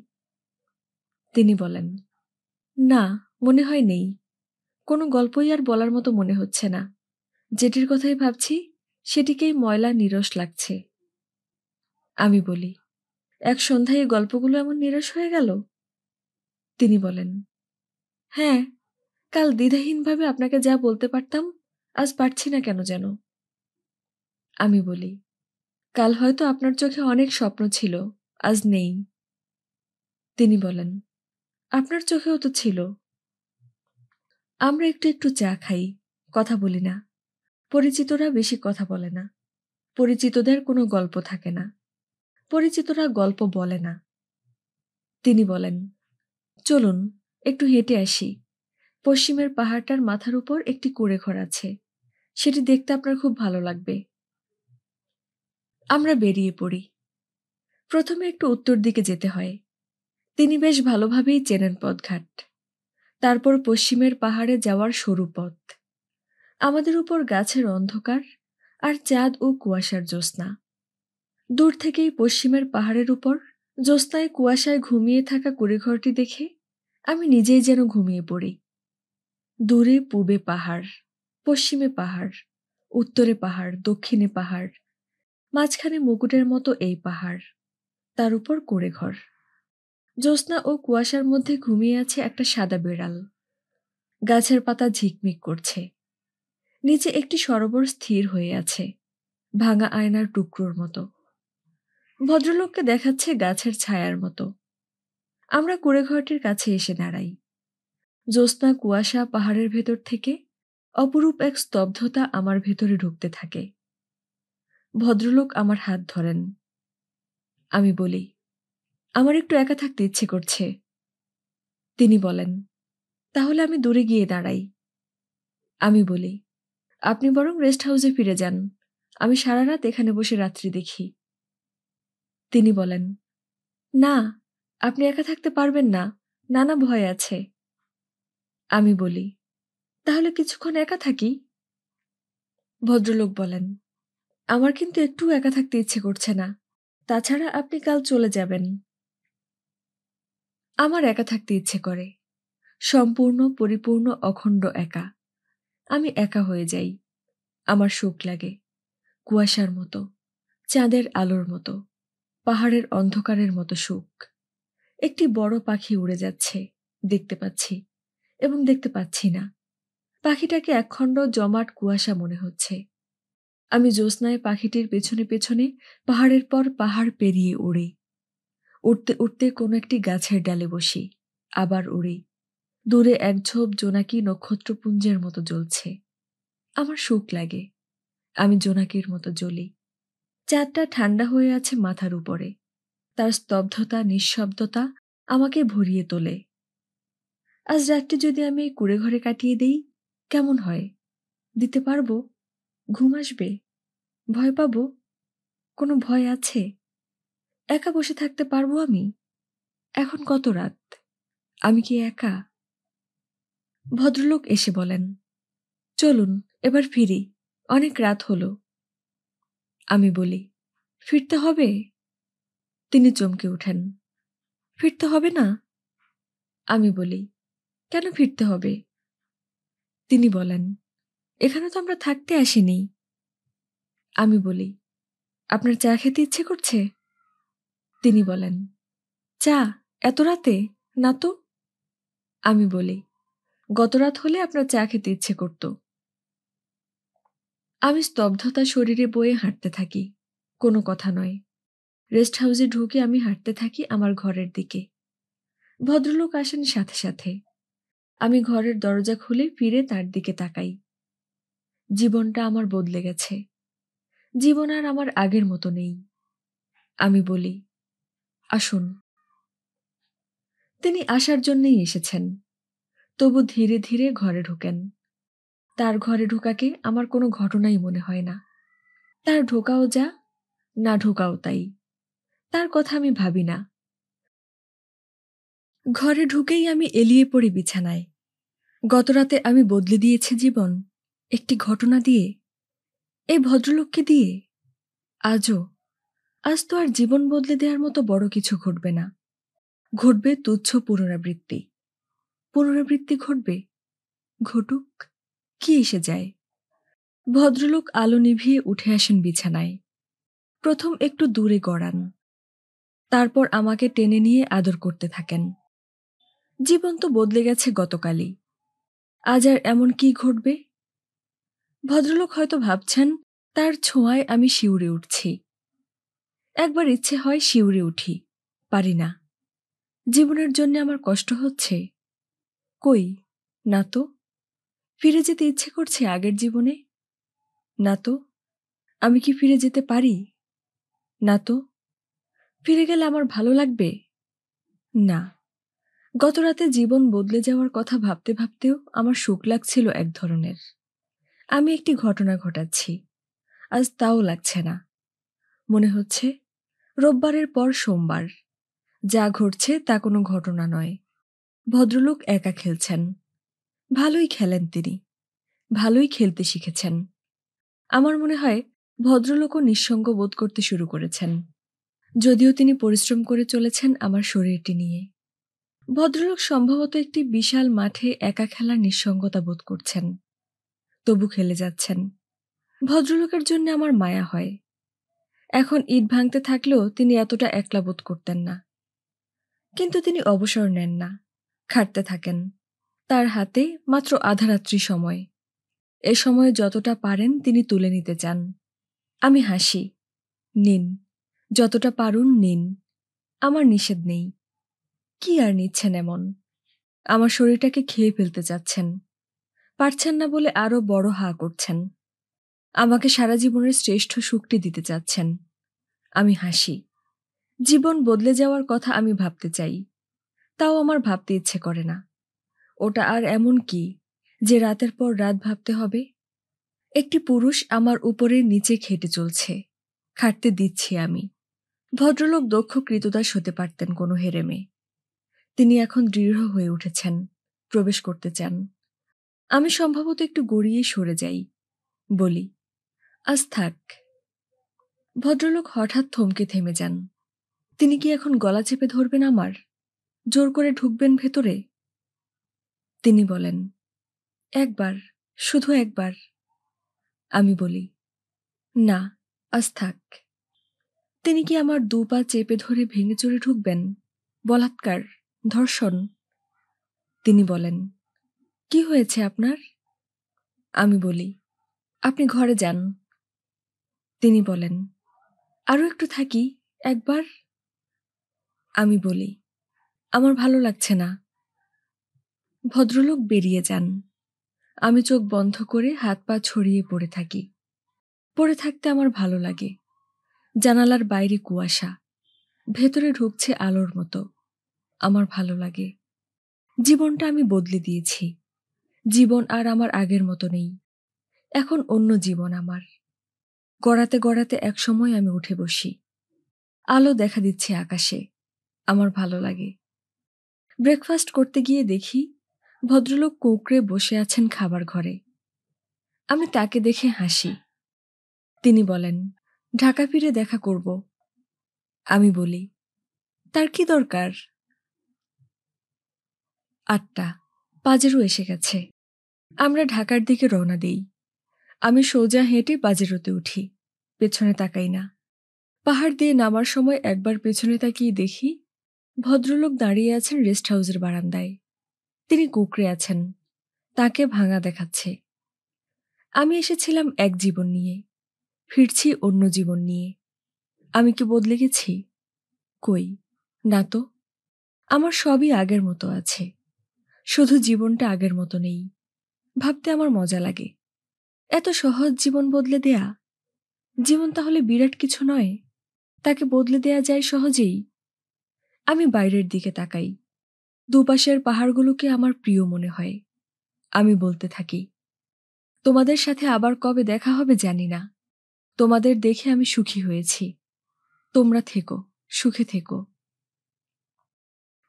তিনি বলেন, না, মনে হয় নেই। কোনো গল্পই আর বলার মতো মনে হচ্ছে না। যেটির কথাই ভাবছি সেটিকেই ময়লা নিরস লাগছে। আমি বলি, এক সন্ধ্যায় এই গল্পগুলো এমন নিরস হয়ে গেল? তিনি বলেন, হ্যাঁ, কাল দ্বিধাহীনভাবে আপনাকে যা বলতে পারতাম আজ পারছি না কেন যেন। আমি বলি, কাল হয়তো আপনার চোখে অনেক স্বপ্ন ছিল, আজ নেই। তিনি বলেন, আপনার চোখেও তো ছিল। আমরা একটু একটু চা খাই, কথা বলি না। পরিচিতরা বেশি কথা বলে না, পরিচিতদের কোনো গল্প থাকে না, পরিচিতরা গল্প বলে না। তিনি বলেন, চলুন একটু হেঁটে আসি, পশ্চিমের পাহাড়টার মাথার উপর একটি কুঁড়ে ঘর আছে, সেটি দেখতে আপনার খুব ভালো লাগবে। আমরা বেরিয়ে পড়ি। প্রথমে একটু উত্তর দিকে যেতে হয়, তিনি বেশ ভালোভাবেই চেনেন পথঘাট। তারপর পশ্চিমের পাহাড়ে যাওয়ার সরু পথ, আমাদের উপর গাছের অন্ধকার আর চাঁদ ও কুয়াশার জ্যোৎস্না। দূর থেকেই পশ্চিমের পাহাড়ের উপর জ্যোৎস্নায় কুয়াশায় ঘুমিয়ে থাকা কুঁড়েঘরটি দেখে আমি নিজেই যেন ঘুমিয়ে পড়ি। দূরে পূবে পাহাড়, পশ্চিমে পাহাড়, উত্তরে পাহাড়, দক্ষিণে পাহাড়, মাঝখানে মুকুটের মতো এই পাহাড়, তার উপর কুঁড়েঘর। জ্যোৎস্না ও কুয়াশার মধ্যে ঘুমিয়ে আছে একটা সাদা বিড়াল। গাছের পাতা ঝিকমিক করছে। নিচে একটি সরোবর স্থির হয়ে আছে, ভাঙা আয়নার টুকরোর মতো। ভদ্রলোককে দেখাচ্ছে গাছের ছায়ার মতো। আমরা কুঁড়েঘরটির কাছে এসে দাঁড়াই। জ্যোৎস্না কুয়াশা পাহাড়ের ভেতর থেকে অপরূপ এক স্তব্ধতা আমার ভেতরে ঢুকতে থাকে। ভদ্রলোক আমার হাত ধরেন। আমি বলি, আমার একটু একা থাকতে ইচ্ছে করছে। তিনি বলেন, তাহলে আমি দূরে গিয়ে দাঁড়াই। আমি বলি, আপনি বরং রেস্ট হাউসে ফিরে যান, আমি সারা রাত এখানে বসে রাত্রি দেখি। তিনি বলেন, না, আপনি একা থাকতে পারবেন না, নানা ভয় আছে। আমি বলি, তাহলে কিছুক্ষণ একা থাকি। ভদ্রলোক বলেন, আমার কিন্তু একটু একা থাকতে ইচ্ছে করছে না, তাছাড়া আপনি কাল চলে যাবেন। আমার একা থাকতে ইচ্ছে করে, সম্পূর্ণ পরিপূর্ণ অখণ্ড একা। আমি একা হয়ে যাই। আমার সুখ লাগে, কুয়াশার মতো, চাঁদের আলোর মতো, পাহাড়ের অন্ধকারের মতো সুখ। একটি বড় পাখি উড়ে যাচ্ছে, দেখতে পাচ্ছি এবং দেখতে পাচ্ছি না। পাখিটাকে একখণ্ড জমাট কুয়াশা মনে হচ্ছে। আমি জ্যোৎস্নায় পাখিটির পেছনে পেছনে পাহাড়ের পর পাহাড় পেরিয়ে উড়ি। উঠতে উঠতে কোনো একটি গাছের ডালে বসি, আবার উড়ি। দূরে এক ঝোপ জোনাকি নক্ষত্রপুঞ্জের মতো জ্বলছে। আমার সুখ লাগে, আমি জোনাকির মতো জ্বলি। চাঁদটা ঠান্ডা হয়ে আছে মাথার উপরে, তার স্তব্ধতা নিঃশব্দতা আমাকে ভরিয়ে তোলে। আজ রাতটি যদি আমি এই কুঁড়ে ঘরে কাটিয়ে দেই, কেমন হয়? দিতে পারবো? ঘুম আসবে? ভয় পাবো? কোনো ভয় আছে? একা বসে থাকতে পারবো আমি? এখন কত রাত? আমি কি একা? ভদ্রলোক এসে বলেন, চলুন এবার ফিরি, অনেক রাত হলো। আমি বলি, ফিরতে হবে? তিনি চমকে ওঠেন, ফিরতে হবে না? আমি বলি, কেন ফিরতে হবে? তিনি বলেন, এখানে তো আমরা থাকতে আসিনি। আমি বলি, আপনার চা খেতে ইচ্ছে করছে? তিনি বলেন, চা এত রাতে? না তো। আমি বলি, গত রাত হলে আপনার চা খেতে ইচ্ছে করত। আমি স্তব্ধতা শরীরে বয়ে হাঁটতে থাকি, কোনো কথা নয়। রেস্ট হাউসে ঢুকে আমি হাঁটতে থাকি আমার ঘরের দিকে। ভদ্রলোক আসেন সাথে সাথে। আমি ঘরের দরজা খুলে ফিরে তার দিকে তাকাই। জীবনটা আমার বদলে গেছে। জীবন আর আমার আগের মতো নেই। আমি বলি, আসুন। তিনি আসার জন্যই এসেছেন, তবু ধীরে ধীরে ঘরে ঢোকেন। তার ঘরে ঢোকাকে আমার কোনো ঘটনাই মনে হয় না। তার ঢোকাও যা, না ঢোকাও তাই। তার কথা আমি ভাবি না। ঘরে ঢুকেই আমি এলিয়ে পড়ি বিছানায়। গতরাতে আমি বদলে দিয়েছি জীবন, একটি ঘটনা দিয়ে, এই ভদ্রলোককে দিয়ে। আজও, আজ তো আর জীবন বদলে দেওয়ার মতো বড় কিছু ঘটবে না। ঘটবে তুচ্ছ পুনরাবৃত্তি। পুনরাবৃত্তি ঘটবে, ঘটুক, কি এসে যায়। ভদ্রলোক আলো নিভিয়ে উঠে আসেন বিছানায়। প্রথম একটু দূরে গড়ান, তারপর আমাকে টেনে নিয়ে আদর করতে থাকেন। জীবন তো বদলে গেছে গতকালই, আজ আর এমন কি ঘটবে? ভদ্রলোক হয়তো ভাবছেন তার ছোঁয়ায় আমি শিউরে উঠছি। একবার ইচ্ছে হয় শিউরে উঠি, পারি না। জীবনের জন্য আমার কষ্ট হচ্ছে? কই, না তো। ফিরে যেতে ইচ্ছে করছে আগের জীবনে? না তো। আমি কি ফিরে যেতে পারি? না তো। ফিরে গেলে আমার ভালো লাগবে? না। গতরাতে জীবন বদলে যাওয়ার কথা ভাবতে ভাবতেও আমার সুখ লাগছিল এক ধরনের। আমি একটি ঘটনা ঘটাচ্ছি, আজ তাও লাগছে না। মনে হচ্ছে রোববারের পর সোমবার, যা ঘটছে তা কোনো ঘটনা নয়। ভদ্রলোক একা খেলছেন, ভালোই খেলেন তিনি, ভালোই খেলতে শিখেছেন। আমার মনে হয় ভদ্রলোকও নিঃসঙ্গ বোধ করতে শুরু করেছেন, যদিও তিনি পরিশ্রম করে চলেছেন আমার শরীরটি নিয়ে। ভদ্রলোক সম্ভবত একটি বিশাল মাঠে একা খেলার নিঃসঙ্গতা বোধ করছেন, তবু খেলে যাচ্ছেন। ভদ্রলোকের জন্য আমার মায়া হয়। এখন ইট ভাঙতে থাকলেও তিনি এতটা একলা বোধ করতেন না। কিন্তু তিনি অবসর নেন না, খাটতে থাকেন। তার হাতে মাত্র আধারাত্রি সময়। এ সময়ে যতটা পারেন তিনি তুলে নিতে চান। আমি হাসি, নিন, যতটা পারুন নিন, আমার নিষেধ নেই। কি আর নিচ্ছেন এমন? আমার শরীরটাকে খেয়ে ফেলতে চাচ্ছেন। পারছেন না বলে আরো বড় হা করছেন। আমাকে সারা জীবনের শ্রেষ্ঠ সুখটি দিতে চাচ্ছেন। আমি হাসি। জীবন বদলে যাওয়ার কথা আমি ভাবতে চাই। তাও আমার ভাবতে ইচ্ছে করে না। ওটা আর এমন কি যে রাতের পর রাত ভাবতে হবে? একটি পুরুষ আমার উপরের নিচে খেটে চলছে। খাটতে দিচ্ছি আমি। ভদ্রলোক দক্ষ ক্রীতদাস হতে পারতেন কোনো হেরেমে। তিনি এখন দৃঢ় হয়ে উঠেছেন। প্রবেশ করতে চান। আমি সম্ভবত একটু গড়িয়ে সরে যাই। বলি, আজ থাক। ভদ্রলোক হঠাৎ থমকে থেমে যান। তিনি কি এখন গলা চেপে ধরবেন আমার? জোর করে ঢুকবেন ভেতরে? তিনি বলেন, একবার, শুধু একবার। আমি বলি, না, আজ থাক। তিনি কি আমার ২ পা চেপে ধরে ভেঙে চুরে ঢুকবেন? বলাৎকার, ধর্ষণ? তিনি বলেন, কি হয়েছে আপনার? আমি বলি, আপনি ঘরে যান। তিনি বলেন, আরো একটু থাকি, একবার। আমি বলি, আমার ভালো লাগছে না। ভদ্রলোক বেরিয়ে যান। আমি চোখ বন্ধ করে হাত পা ছড়িয়ে পড়ে থাকি। পড়ে থাকতে আমার ভালো লাগে। জানালার বাইরে কুয়াশা। ভেতরে ঢুকছে আলোর মতো। আমার ভালো লাগে। জীবনটা আমি বদলে দিয়েছি। জীবন আর আমার আগের মতো নেই। এখন অন্য জীবন আমার। গড়াতে গড়াতে একসময় আমি উঠে বসি। আলো দেখা দিচ্ছে আকাশে। আমার ভালো লাগে। ব্রেকফাস্ট করতে গিয়ে দেখি ভদ্রলোক কোঁকড়ে বসে আছেন খাবার ঘরে। আমি তাকে দেখে হাসি। তিনি বলেন, ঢাকা ফিরে দেখা করব। আমি বলি, তার কি দরকার? ৮টা, পাজেরো এসে গেছে। আমরা ঢাকার দিকে রওনা দেই। আমি সোজা হেঁটে পাজেরোতে উঠি। পেছনে তাকাই না। পাহাড় দিয়ে নামার সময় একবার পেছনে তাকিয়ে দেখি ভদ্রলোক দাঁড়িয়ে আছেন রেস্ট হাউসের বারান্দায়। তিনি কুঁকড়ে আছেন। তাকে ভাঙা দেখাচ্ছে। আমি এসেছিলাম এক জীবন নিয়ে, ফিরছি অন্য জীবন নিয়ে। আমি কি বদলে গেছি? কই, না তো। আমার সবই আগের মতো আছে। শুধু জীবনটা আগের মতো নেই। ভাবতে আমার মজা লাগে। এত সহজ জীবন বদলে দেয়া। জীবন তাহলে বিরাট কিছু নয়? তাকে বদলে দেয়া যায় সহজেই। আমি বাইরের দিকে তাকাই। দুপাশের পাহাড়গুলোকে আমার প্রিয় মনে হয়। আমি বলতে থাকি, তোমাদের সাথে আবার কবে দেখা হবে জানি না। তোমাদের দেখে আমি সুখী হয়েছি। তোমরা থেকো, সুখে থেকো।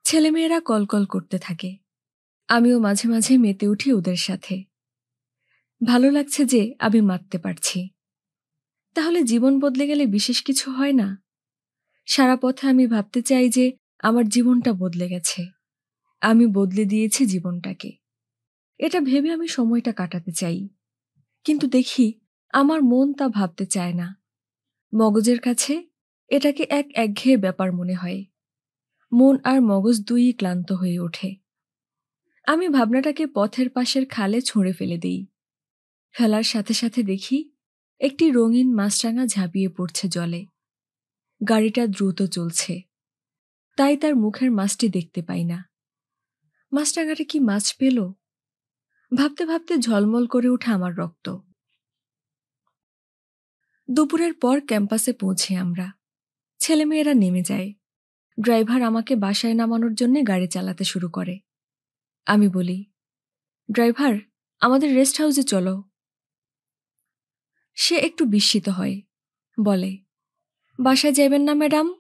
ছেলেমেয়েরা কলকল করতে থাকে। আমিও মাঝে মাঝে মেতে উঠি ওদের সাথে। ভালো লাগছে যে আমি মারতে পারছি। তাহলে জীবন বদলে গেলে বিশেষ কিছু হয় না? সারা পথে আমি ভাবতে চাই যে আমার জীবনটা বদলে গেছে। আমি বদলে দিয়েছি জীবনটাকে। এটা ভেবে আমি সময়টা কাটাতে চাই। কিন্তু দেখি আমার মন তা ভাবতে চায় না। মগজের কাছে এটাকে এক একঘেয়ে ব্যাপার মনে হয়। মন আর মগজ দুইই ক্লান্ত হয়ে ওঠে। আমি ভাবনাটাকে পথের পাশের খালে ছুঁড়ে ফেলে দেই। ফেলার সাথে সাথে দেখি একটি রঙিন মাছরাঙা ঝাঁপিয়ে পড়ছে জলে। গাড়িটা দ্রুত চলছে। তাই তার মুখের মাছটি দেখতে পাই না। মাছরাঙাটা কি মাছ পেল? ভাবতে ভাবতে ঝলমল করে ওঠে আমার রক্ত। দুপুরের পর ক্যাম্পাসে পৌঁছে আমরা। ছেলেমেয়েরা নেমে যায়। ড্রাইভার আমাকে বাসায় নামানোর জন্য গাড়ি চালাতে শুরু করে। আমি বলি, ড্রাইভার, আমাদের রেস্ট হাউসে চলো। সে একটু বিস্মিত হয়। বলে, বাসায় যাবেন না ম্যাডাম?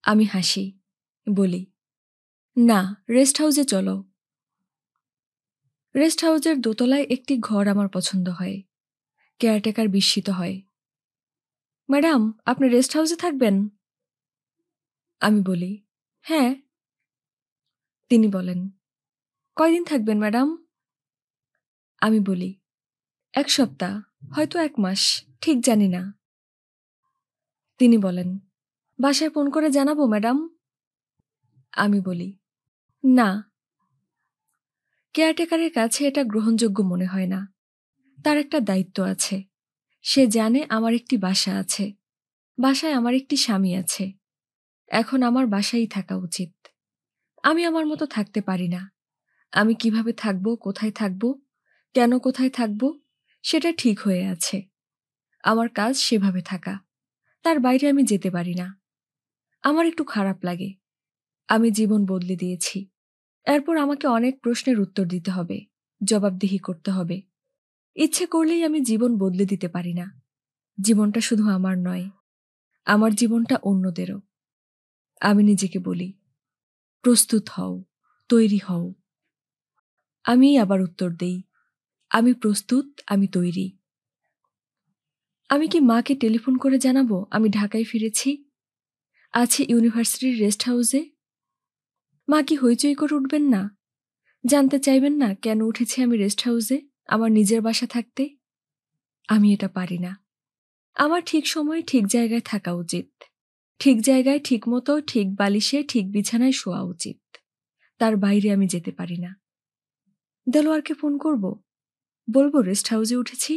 আমি হাসি। বলি, না, রেস্ট হাউসে চলো। রেস্ট হাউসের দোতলায় একটি ঘর আমার পছন্দ হয়। কেয়ারটেকার বিস্মিত হয়। ম্যাডাম, আপনি রেস্ট হাউসে থাকবেন? আমি বলি, হ্যাঁ। তিনি বলেন, কয়দিন থাকবেন ম্যাডাম? আমি বলি, ১ সপ্তাহ, হয়তো ১ মাস, ঠিক জানি না। তিনি বলেন, বাসায় ফোন করে জানাবো ম্যাডাম? আমি বলি, না। কেয়ারটেকারের কাছে এটা গ্রহণযোগ্য মনে হয় না। তার একটা দায়িত্ব আছে। সে জানে আমার একটি বাসা আছে। বাসায় আমার একটি স্বামী আছে। এখন আমার বাসায়ই থাকা উচিত। আমি আমার মতো থাকতে পারি না। আমি কিভাবে থাকব, কোথায় থাকব, কেন কোথায় থাকব, সেটা ঠিক হয়ে আছে। আমার কাজ সেভাবে থাকা। তার বাইরে আমি যেতে পারি না। আমার একটু খারাপ লাগে। আমি জীবন বদলে দিয়েছি। এরপর আমাকে অনেক প্রশ্নের উত্তর দিতে হবে, জবাবদিহি করতে হবে। ইচ্ছে করলেই আমি জীবন বদলে দিতে পারি না। জীবনটা শুধু আমার নয়, আমার জীবনটা অন্যদেরও। আমি নিজেকে বলি, প্রস্তুত হও, তৈরি হও। আমি আবার উত্তর দেই, আমি প্রস্তুত, আমি তৈরি। আমি কি মাকে টেলিফোন করে জানাবো আমি ঢাকায় ফিরেছি, আছি ইউনিভার্সিটির রেস্ট হাউসে? মা কি হইচই করে উঠবেন না? জানতে চাইবেন না কেন উঠেছি আমি রেস্ট হাউসে, আমার নিজের বাসা থাকতে? আমি এটা পারি না। আমার ঠিক সময়ে ঠিক জায়গায় থাকা উচিত। ঠিক জায়গায় ঠিক মতো ঠিক বালিশে ঠিক বিছানায় শোয়া উচিত। তার বাইরে আমি যেতে পারি না। দেলোয়ারকে ফোন করব, বলবো রেস্ট হাউসে উঠেছি।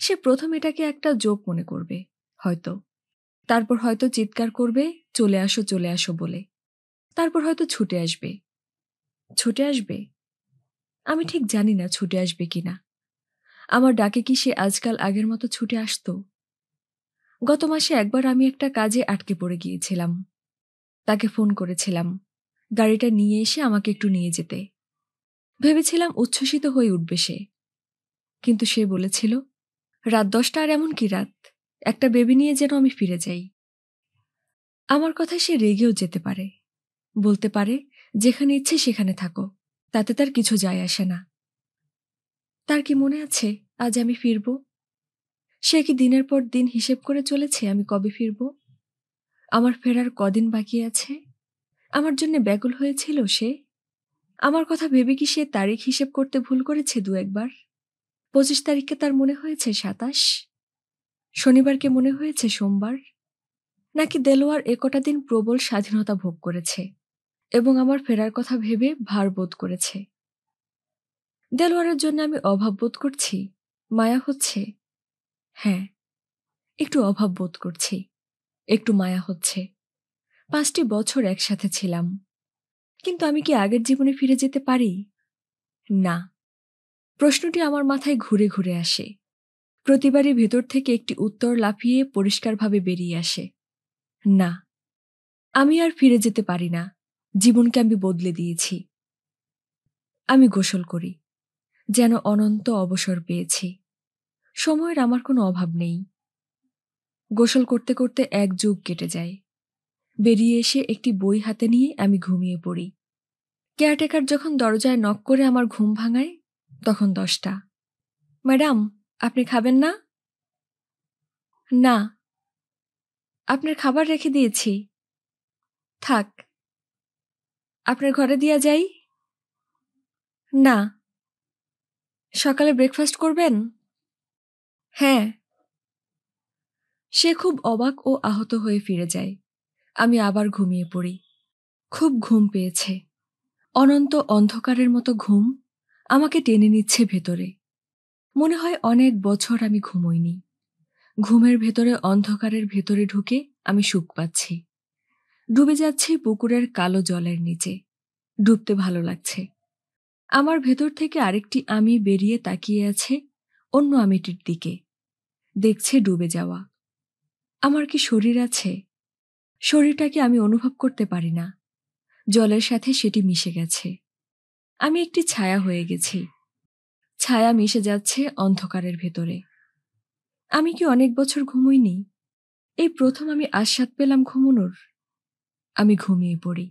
সে প্রথম এটাকে একটা জোক মনে করবে হয়তো, তারপর হয়তো চিৎকার করবে চলে আসো বলে। তারপর হয়তো ছুটে আসবে। ছুটে আসবে? আমি ঠিক জানি না ছুটে আসবে কিনা। আমার ডাকে কি সে আজকাল আগের মতো ছুটে আসতো? গত মাসে একবার আমি একটা কাজে আটকে পড়ে গিয়েছিলাম। তাকে ফোন করেছিলাম গাড়িটা নিয়ে এসে আমাকে একটু নিয়ে যেতে। ভেবেছিলাম উচ্ছ্বসিত হয়ে উঠবে সে, কিন্তু সে বলেছিল, রাত 10টা আর এমন কি রাত, একটা বেবি নিয়ে যেন আমি ফিরে যাই। আমার কথায় সে রেগেও যেতে পারে, বলতে পারে যেখানে ইচ্ছে সেখানে থাকো, তাতে তার কিছু যায় আসে না। তার কি মনে আছে আজ আমি ফিরব? সে কি দিনের পর দিন হিসেব করে চলেছে আমি কবে ফিরব? আমার ফেরার কদিন বাকি আছে? আমার জন্য ব্যাকুল হয়েছিল সে? আমার কথা ভেবে কি সে তারিখ হিসেব করতে ভুল করেছে দু একবার? 25 তারিখকে তার মনে হয়েছে 27, শনিবারকে মনে হয়েছে সোমবার। নাকি দেলোয়ার এ কটা দিন প্রবল স্বাধীনতা ভোগ করেছে এবং আমার ফেরার কথা ভেবে ভার বোধ করেছে? দেলোয়ারের জন্য আমি অভাব বোধ করছি, মায়া হচ্ছে। হ্যাঁ, একটু অভাব বোধ করছি, একটু মায়া হচ্ছে। 5টি বছর একসাথে ছিলাম, কিন্তু আমি কি আগের জীবনে ফিরে যেতে পারি? না। প্রশ্নটি আমার মাথায় ঘুরে ঘুরে আসে। প্রতিবারই ভেতর থেকে একটি উত্তর লাফিয়ে পরিষ্কারভাবে বেরিয়ে আসে। না, আমি আর ফিরে যেতে পারি না। জীবনকে আমি বদলে দিয়েছি। আমি গোসল করি, যেন অনন্ত অবসর পেয়েছি। সময়ের আমার কোনো অভাব নেই। গোসল করতে করতে 1 যুগ কেটে যায়। বেরিয়ে এসে একটি বই হাতে নিয়ে আমি ঘুমিয়ে পড়ি। কেয়ারটেকার যখন দরজায় নক করে আমার ঘুম ভাঙায়, তখন 10টা। ম্যাডাম, আপনি খাবেন না? না, আপনার খাবার রেখে দিয়েছি। থাক, আপনার ঘরে দিয়া যাই? না। সকালে ব্রেকফাস্ট করবেন? হ্যাঁ। সে খুব অবাক ও আহত হয়ে ফিরে যায়। আমি আবার ঘুমিয়ে পড়ি। খুব ঘুম পেয়েছে। অনন্ত অন্ধকারের মতো ঘুম আমাকে টেনে নিচ্ছে ভেতরে। মনে হয় অনেক বছর আমি ঘুমোইনি। ঘুমের ভেতরে অন্ধকারের ভেতরে ঢুকে আমি সুখ পাচ্ছি। ডুবে যাচ্ছি পুকুরের কালো জলের নিচে। ডুবতে ভালো লাগছে। আমার ভেতর থেকে আরেকটি আমি বেরিয়ে তাকিয়ে আছে অন্য আমিটির দিকে, দেখছে ডুবে যাওয়া। আমার কি শরীর আছে? শরীরটাকে আমি অনুভব করতে পারি না। জলের সাথে সেটি মিশে গেছে। আমি একটি ছায়া হয়ে গেছি। ছায়া মিশে যাচ্ছে অন্ধকারের ভেতরে। আমি কি অনেক বছর ঘুমোইনি? এই প্রথম আমি আস্বাদ পেলাম ঘুমানোর। আমি ঘুমিয়ে পড়ি।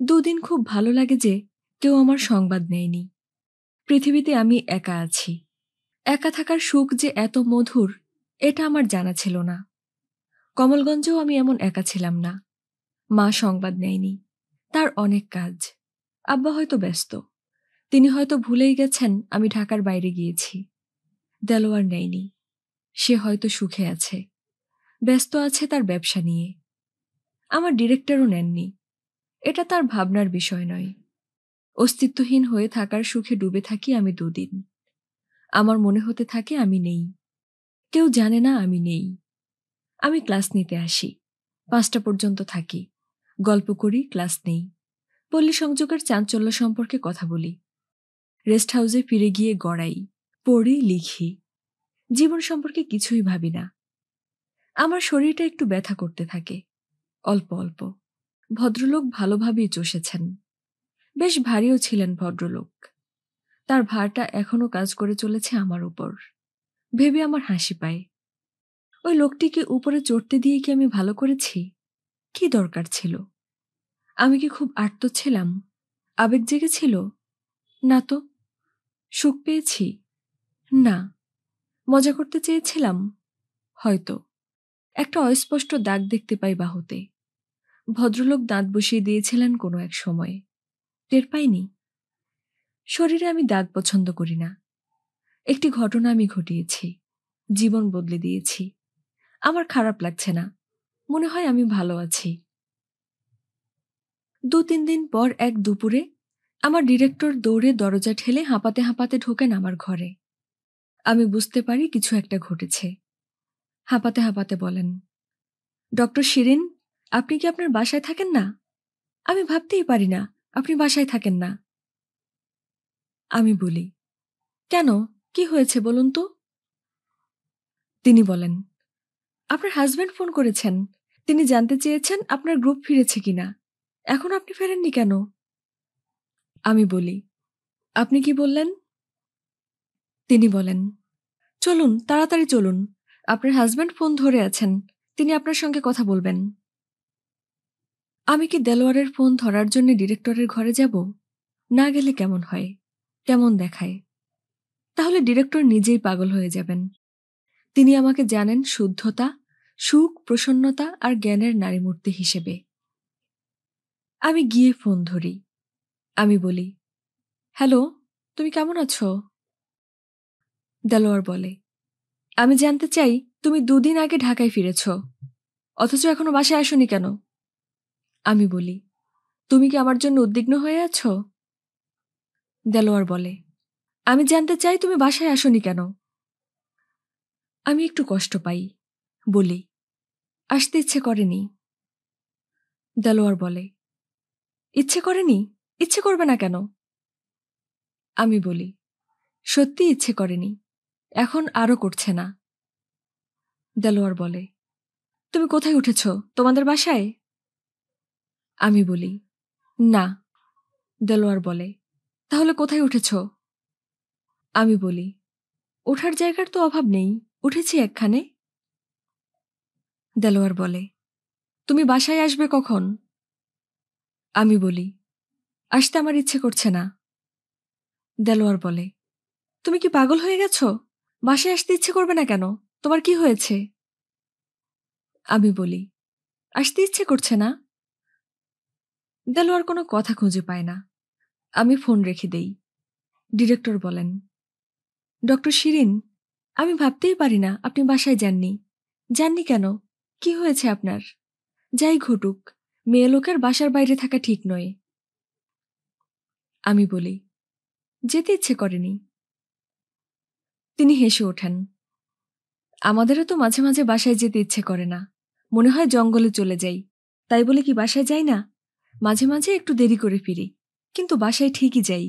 2 দিন খুব ভালো লাগে যে কেউ আমার সংবাদ নেয়নি। পৃথিবীতে আমি একা আছি। একা থাকার সুখ যে এত মধুর, এটা আমার জানা ছিল না। কমলগঞ্জেও আমি এমন একা ছিলাম না। মা সংবাদ নেয়নি। তার অনেক কাজ। আব্বা হয়তো ব্যস্ত। তিনি হয়তো ভুলেই গেছেন আমি ঢাকার বাইরে গিয়েছি। দেলোয়ার নেয়নি। সে হয়তো সুখে আছে। ব্যস্ত আছে তার ব্যবসা নিয়ে। আমার ডিরেক্টরও নেননি। এটা তার ভাবনার বিষয় নয়। অস্তিত্বহীন হয়ে থাকার সুখে ডুবে থাকি আমি 2 দিন। আমার মনে হতে থাকে আমি নেই। কেউ জানে না আমি নেই। আমি ক্লাস নিতে আসি। 5টা পর্যন্ত থাকি। গল্প করি, ক্লাস নেই। পল্লী সংযোগের চাঞ্চল্য সম্পর্কে কথা বলি, রেস্ট হাউসে ফিরে গিয়ে গড়াই, পড়ি, লিখি। জীবন সম্পর্কে কিছুই ভাবি না। আমার শরীরটা একটু ব্যথা করতে থাকে, অল্প অল্প। ভদ্রলোক ভালোভাবেই চষেছেন। বেশ ভারীও ছিলেন ভদ্রলোক। তার ভারটা এখনো কাজ করে চলেছে আমার উপর। ভেবে আমার হাসি পায়। ওই লোকটিকে উপরে চড়তে দিয়ে কি আমি ভালো করেছি? কি দরকার ছিল? আমি কি খুব আর্ত ছিলাম? আবেগ জেগেছিল? না তো। সুখ পেয়েছি? না। মজা করতে চেয়েছিলাম? হয়তো। একটা অস্পষ্ট দাগ দেখতে পাই বাহুতে। ভদ্রলোক দাঁত বসিয়ে দিয়েছিলেন কোনো এক সময়ে। টের পাইনি। শরীরে আমি দাগ পছন্দ করি না। একটি ঘটনা আমি ঘটিয়েছি, জীবন বদলে দিয়েছি। আমার খারাপ লাগছে না, মনে হয় আমি ভালো আছি। 2-3 দিন পর এক দুপুরে আমার ডিরেক্টর দৌড়ে দরজা ঠেলে হাঁপাতে হাঁপাতে ঢোকেন আমার ঘরে। আমি বুঝতে পারি কিছু একটা ঘটেছে। হাঁপাতে হাঁপাতে বলেন, ডক্টর শিরিন, আপনি কি আপনার বাসায় থাকেন না? আমি ভাবতেই পারি না আপনি বাসায় থাকেন না। আমি বলি, কেন, কি হয়েছে বলুন তো? তিনি বলেন, আপনার হাজব্যান্ড ফোন করেছেন। তিনি জানতে চেয়েছেন আপনার গ্রুপ ফিরেছে কিনা। এখন আপনি ফেরেননি কেন? আমি বলি, আপনি কি বললেন? তিনি বলেন, চলুন, তাড়াতাড়ি চলুন। আপনার হাজব্যান্ড ফোন ধরে আছেন, তিনি আপনার সঙ্গে কথা বলবেন। আমি কি দেলোয়ারের ফোন ধরার জন্য ডিরেক্টরের ঘরে যাব? না গেলে কেমন হয়, কেমন দেখায়? তাহলে ডিরেক্টর নিজেই পাগল হয়ে যাবেন। তিনি আমাকে জানেন শুদ্ধতা, সুখ, প্রসন্নতা আর জ্ঞানের নারীমূর্তি হিসেবে। আমি গিয়ে ফোন ধরি। আমি বলি, হ্যালো, তুমি কেমন আছো? দেলোয়ার বলে, আমি জানতে চাই তুমি 2 দিন আগে ঢাকায় ফিরেছ, অথচ এখনো বাসায় আসোনি কেন? আমি বলি, তুমি কি আমার জন্য উদ্বিগ্ন হয়ে আছো? দেলোয়ার বলে, আমি জানতে চাই তুমি বাসায় আসোনি কেন? আমি একটু কষ্ট পাই, বলি, আসতে ইচ্ছে করেনি। দেলোয়ার বলে, ইচ্ছে করেনি? ইচ্ছে করবে না কেন? আমি বলি, সত্যি ইচ্ছে করেনি, এখন আরও করছে না। দেলোয়ার বলে, তুমি কোথায় উঠেছ, তোমাদের বাসায়? আমি বলি, না। দেলোয়ার বলে, তাহলে কোথায় উঠেছ? আমি বলি, ওঠার জায়গার তো অভাব নেই, উঠেছি একখানে। দেলোয়ার বলে, তুমি বাসায় আসবে কখন? আমি বলি, আসতে আমার ইচ্ছে করছে না। দেলোয়ার বলে, তুমি কি পাগল হয়ে গেছ? বাসায় আসতে ইচ্ছে করবে না কেন? তোমার কি হয়েছে? আমি বলি, আসতে ইচ্ছে করছে না। দেলোয়ার কোনো কথা খুঁজে পায় না। আমি ফোন রেখে দেই। ডিরেক্টর বলেন, ডক্টর শিরিন, আমি ভাবতেই পারি না আপনি বাসায় যাননি। যাননি কেন? কি হয়েছে আপনার? যাই ঘটুক, মেয়ে লোকের বাসার বাইরে থাকা ঠিক নয়। আমি বলি, যেতে ইচ্ছে করেনি। তিনি হেসে ওঠেন। আমাদেরও তো মাঝে মাঝে বাসায় যেতে ইচ্ছে করে না, মনে হয় জঙ্গলে চলে যাই। তাই বলে কি বাসায় যাই না? মাঝে মাঝে একটু দেরি করে ফিরি, কিন্তু বাসায় ঠিকই যাই।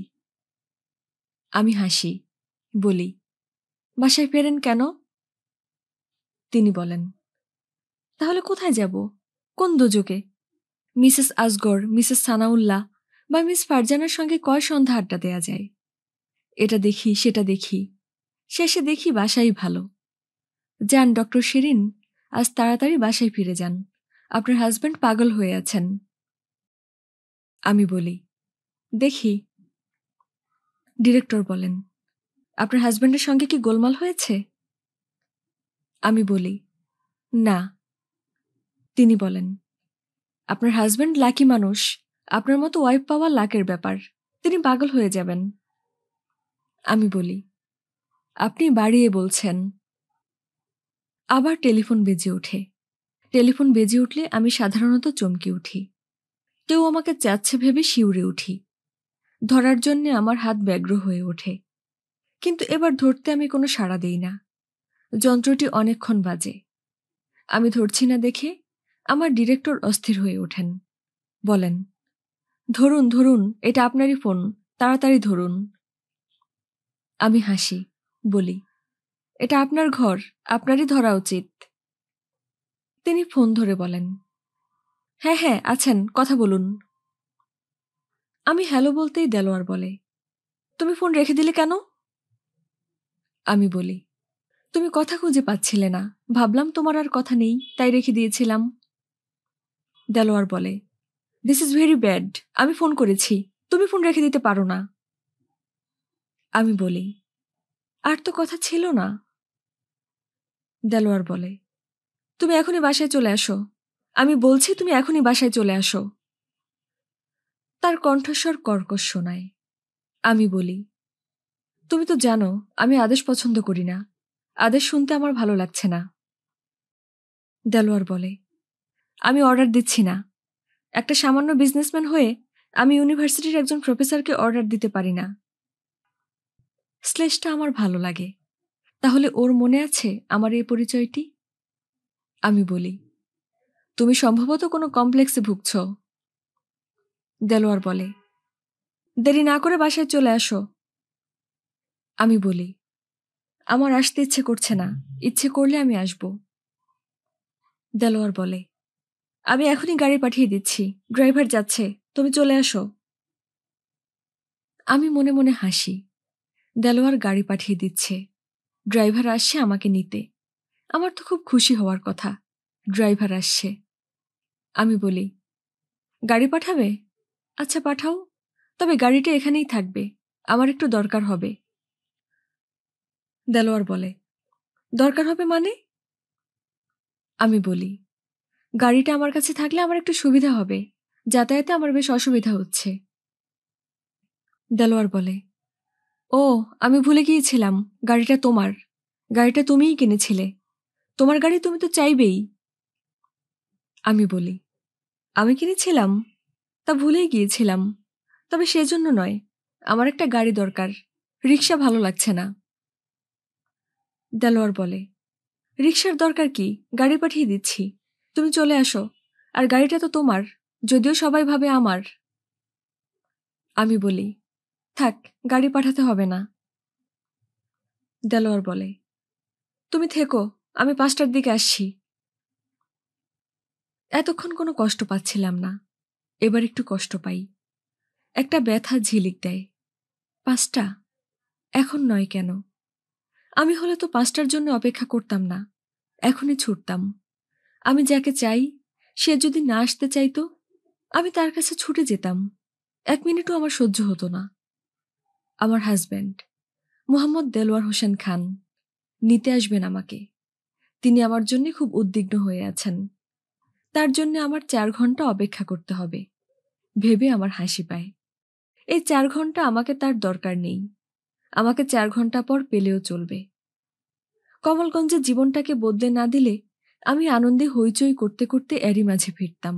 আমি হাসি, বলি, বাসায় ফেরেন কেন? তিনি বলেন, তাহলে কোথায় যাব? কোন দোজকে? মিসেস আসগর, মিসেস সানাউল্লাহ বা মিস ফারজানার সঙ্গে কয় সন্ধ্যা আড্ডা দেয়া যায়? এটা দেখি, সেটা দেখি, শেষে দেখি বাসাই ভালো। যান ডক্টর শিরিন, আজ তাড়াতাড়ি বাসায় ফিরে যান, আপনার হাজব্যান্ড পাগল হয়ে আছেন। আমি বলি, দেখি। ডিরেক্টর বলেন, আপনার হাজব্যান্ডের সঙ্গে কি গোলমাল হয়েছে? আমি বলি, না। তিনি বলেন, আপনার হাজব্যান্ড লাকি মানুষ, আপনার মতো ওয়াইফ পাওয়া লাকের ব্যাপার, তিনি পাগল হয়ে যাবেন। আমি বলি, আপনি বাড়িয়ে বলছেন। আবার টেলিফোন বেজে ওঠে। টেলিফোন বেজে উঠলে আমি সাধারণত চমকে উঠি। কেউ আমাকে চাচ্ছে ভেবে শিউরে উঠি। ধরার জন্যে আমার হাত ব্যগ্র হয়ে ওঠে, কিন্তু এবার ধরতে আমি কোনো সাড়া দেই না। যন্ত্রটি অনেকক্ষণ বাজে। আমি ধরছি না দেখে আমার ডিরেক্টর অস্থির হয়ে ওঠেন। বলেন, ধরুন ধরুন, এটা আপনারই ফোন, তাড়াতাড়ি ধরুন। আমি হাসি, বলি, এটা আপনার ঘর, আপনারই ধরা উচিত। তিনি ফোন ধরে বলেন, হ্যাঁ হ্যাঁ আছেন, কথা বলুন। আমি হ্যালো বলতেই দেলোয়ার বলে, তুমি ফোন রেখে দিলে কেন? আমি বলি, তুমি কথা খুঁজে পাচ্ছিলে না, ভাবলাম তোমার আর কথা নেই, তাই রেখে দিয়েছিলাম। দেলোয়ার বলে, দিস ইজ ভেরি ব্যাড, আমি ফোন করেছি, তুমি ফোন রেখে দিতে পারো না। আমি বলি, আর তো কথা ছিল না। দেলোয়ার বলে, তুমি এখনই বাসায় চলে আসো, আমি বলছি তুমি এখনই বাসায় চলে আসো। তার কণ্ঠস্বর কর্কশ শোনায়। আমি বলি, তুমি তো জানো আমি আদেশ পছন্দ করি না, আদেশ শুনতে আমার ভালো লাগছে না। দেলোয়ার বলে, আমি অর্ডার দিচ্ছি না, একটা সামান্য বিজনেসম্যান হয়ে আমি ইউনিভার্সিটির একজন প্রফেসরকে অর্ডার দিতে পারি না। শ্লেষটা আমার ভালো লাগে, তাহলে ওর মনে আছে আমার এই পরিচয়টি? আমি বলি, তুমি সম্ভবত কোনো কমপ্লেক্সে ভুগছ। দেলোয়ার বলে, দেরি না করে বাসায় চলে আসো। আমি বলি, আমার আসতে ইচ্ছে করছে না, ইচ্ছে করলে আমি আসব। দেলোয়ার বলে, আমি এখনই গাড়ি পাঠিয়ে দিচ্ছি, ড্রাইভার যাচ্ছে, তুমি চলে আসো। আমি মনে মনে হাসি। দেলোয়ার গাড়ি পাঠিয়ে দিচ্ছে, ড্রাইভার আসছে আমাকে নিতে। আমার তো খুব খুশি হওয়ার কথা, ড্রাইভার আসছে। আমি বলি, গাড়ি পাঠাবে? আচ্ছা পাঠাও, তবে গাড়িটা এখানেই থাকবে, আমার একটু দরকার হবে। দেলোয়ার বলে, দরকার হবে মানে? আমি বলি, গাড়িটা আমার কাছে থাকলে আমার একটু সুবিধা হবে, যাতায়াতে আমার বেশ অসুবিধা হচ্ছে। দেলোয়ার বলে, ও আমি ভুলে গিয়েছিলাম, গাড়িটা তোমার, গাড়িটা তুমিই কিনেছিলে, তোমার গাড়ি তুমি তো চাইবেই। আমি বলি, আমি কিনেছিলাম? তা ভুলেই গিয়েছিলাম, তবে সেজন্য নয়, আমার একটা গাড়ি দরকার, রিক্সা ভালো লাগছে না। দেলোয়ার বলে, রিক্সার দরকার কি, গাড়ি পাঠিয়ে দিচ্ছি, তুমি চলে আসো, আর গাড়িটা তো তোমার, যদিও সবাই ভাবে আমার। আমি বলি, থাক, গাড়ি পাঠাতে হবে না। দেলোয়ার বলে, তুমি থেকো, আমি 5টার দিকে আসছি। এতক্ষণ কোনো কষ্ট পাচ্ছিলাম না, এবার একটু কষ্ট পাই, একটা ব্যথা ঝিলিক দেয়। 5টা? এখন নয় কেন? আমি হলে তো 5টার জন্য অপেক্ষা করতাম না, এখনই ছুটতাম। আমি যাকে চাই সে যদি না আসতে চাইতো, আমি তার কাছে ছুটে যেতাম, 1 মিনিটও আমার সহ্য হতো না। আমার হাজব্যান্ড মোহাম্মদ দেলোয়ার হোসেন খান নিতে আসবেন আমাকে, তিনি আমার জন্য খুব উদ্বিগ্ন হয়ে আছেন, তার জন্য আমার 4 ঘন্টা অপেক্ষা করতে হবে, ভেবে আমার হাসি পায়। এই 4 ঘন্টা আমাকে তার দরকার নেই, আমাকে 4 ঘন্টা পর পেলেও চলবে। কমলগঞ্জের জীবনটাকে বদলে না দিলে আমি আনন্দে হইচই করতে করতে এরই মাঝে ফিরতাম।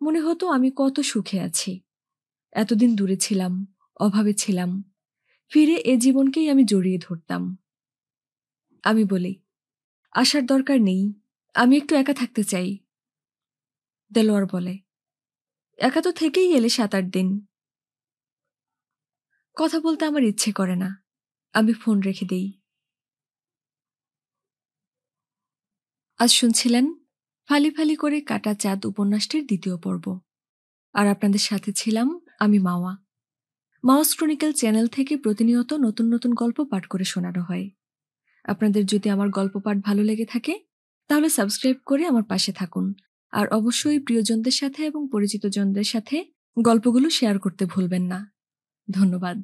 মনে হতো আমি কত সুখে আছি, এতদিন দূরে ছিলাম, অভাবে ছিলাম, ফিরে এ জীবনকেই আমি জড়িয়ে ধরতাম। আমি বলি, আসার দরকার নেই, আমি একটু একা থাকতে চাই। দেলোয়ার বলে, একা তো থেকেই এলে 7-8 দিন। কথা বলতে আমার ইচ্ছে করে না, আমি ফোন রেখে দেই। আজ শুনছিলেন ফালি ফালি করে কাটা চাঁদ উপন্যাসটির 2য় পর্ব, আর আপনাদের সাথে ছিলাম আমি মাওয়া। মাওয়াস ক্রনিকল চ্যানেল থেকে প্রতিনিয়ত নতুন নতুন গল্প পাঠ করে শোনানো হয়। আপনাদের যদি আমার গল্প পাঠ ভালো লেগে থাকে তাহলে সাবস্ক্রাইব করে আমার পাশে থাকুন, আর অবশ্যই প্রিয়জনদের সাথে এবং পরিচিতজনদের সাথে গল্পগুলো শেয়ার করতে ভুলবেন না। ধন্যবাদ।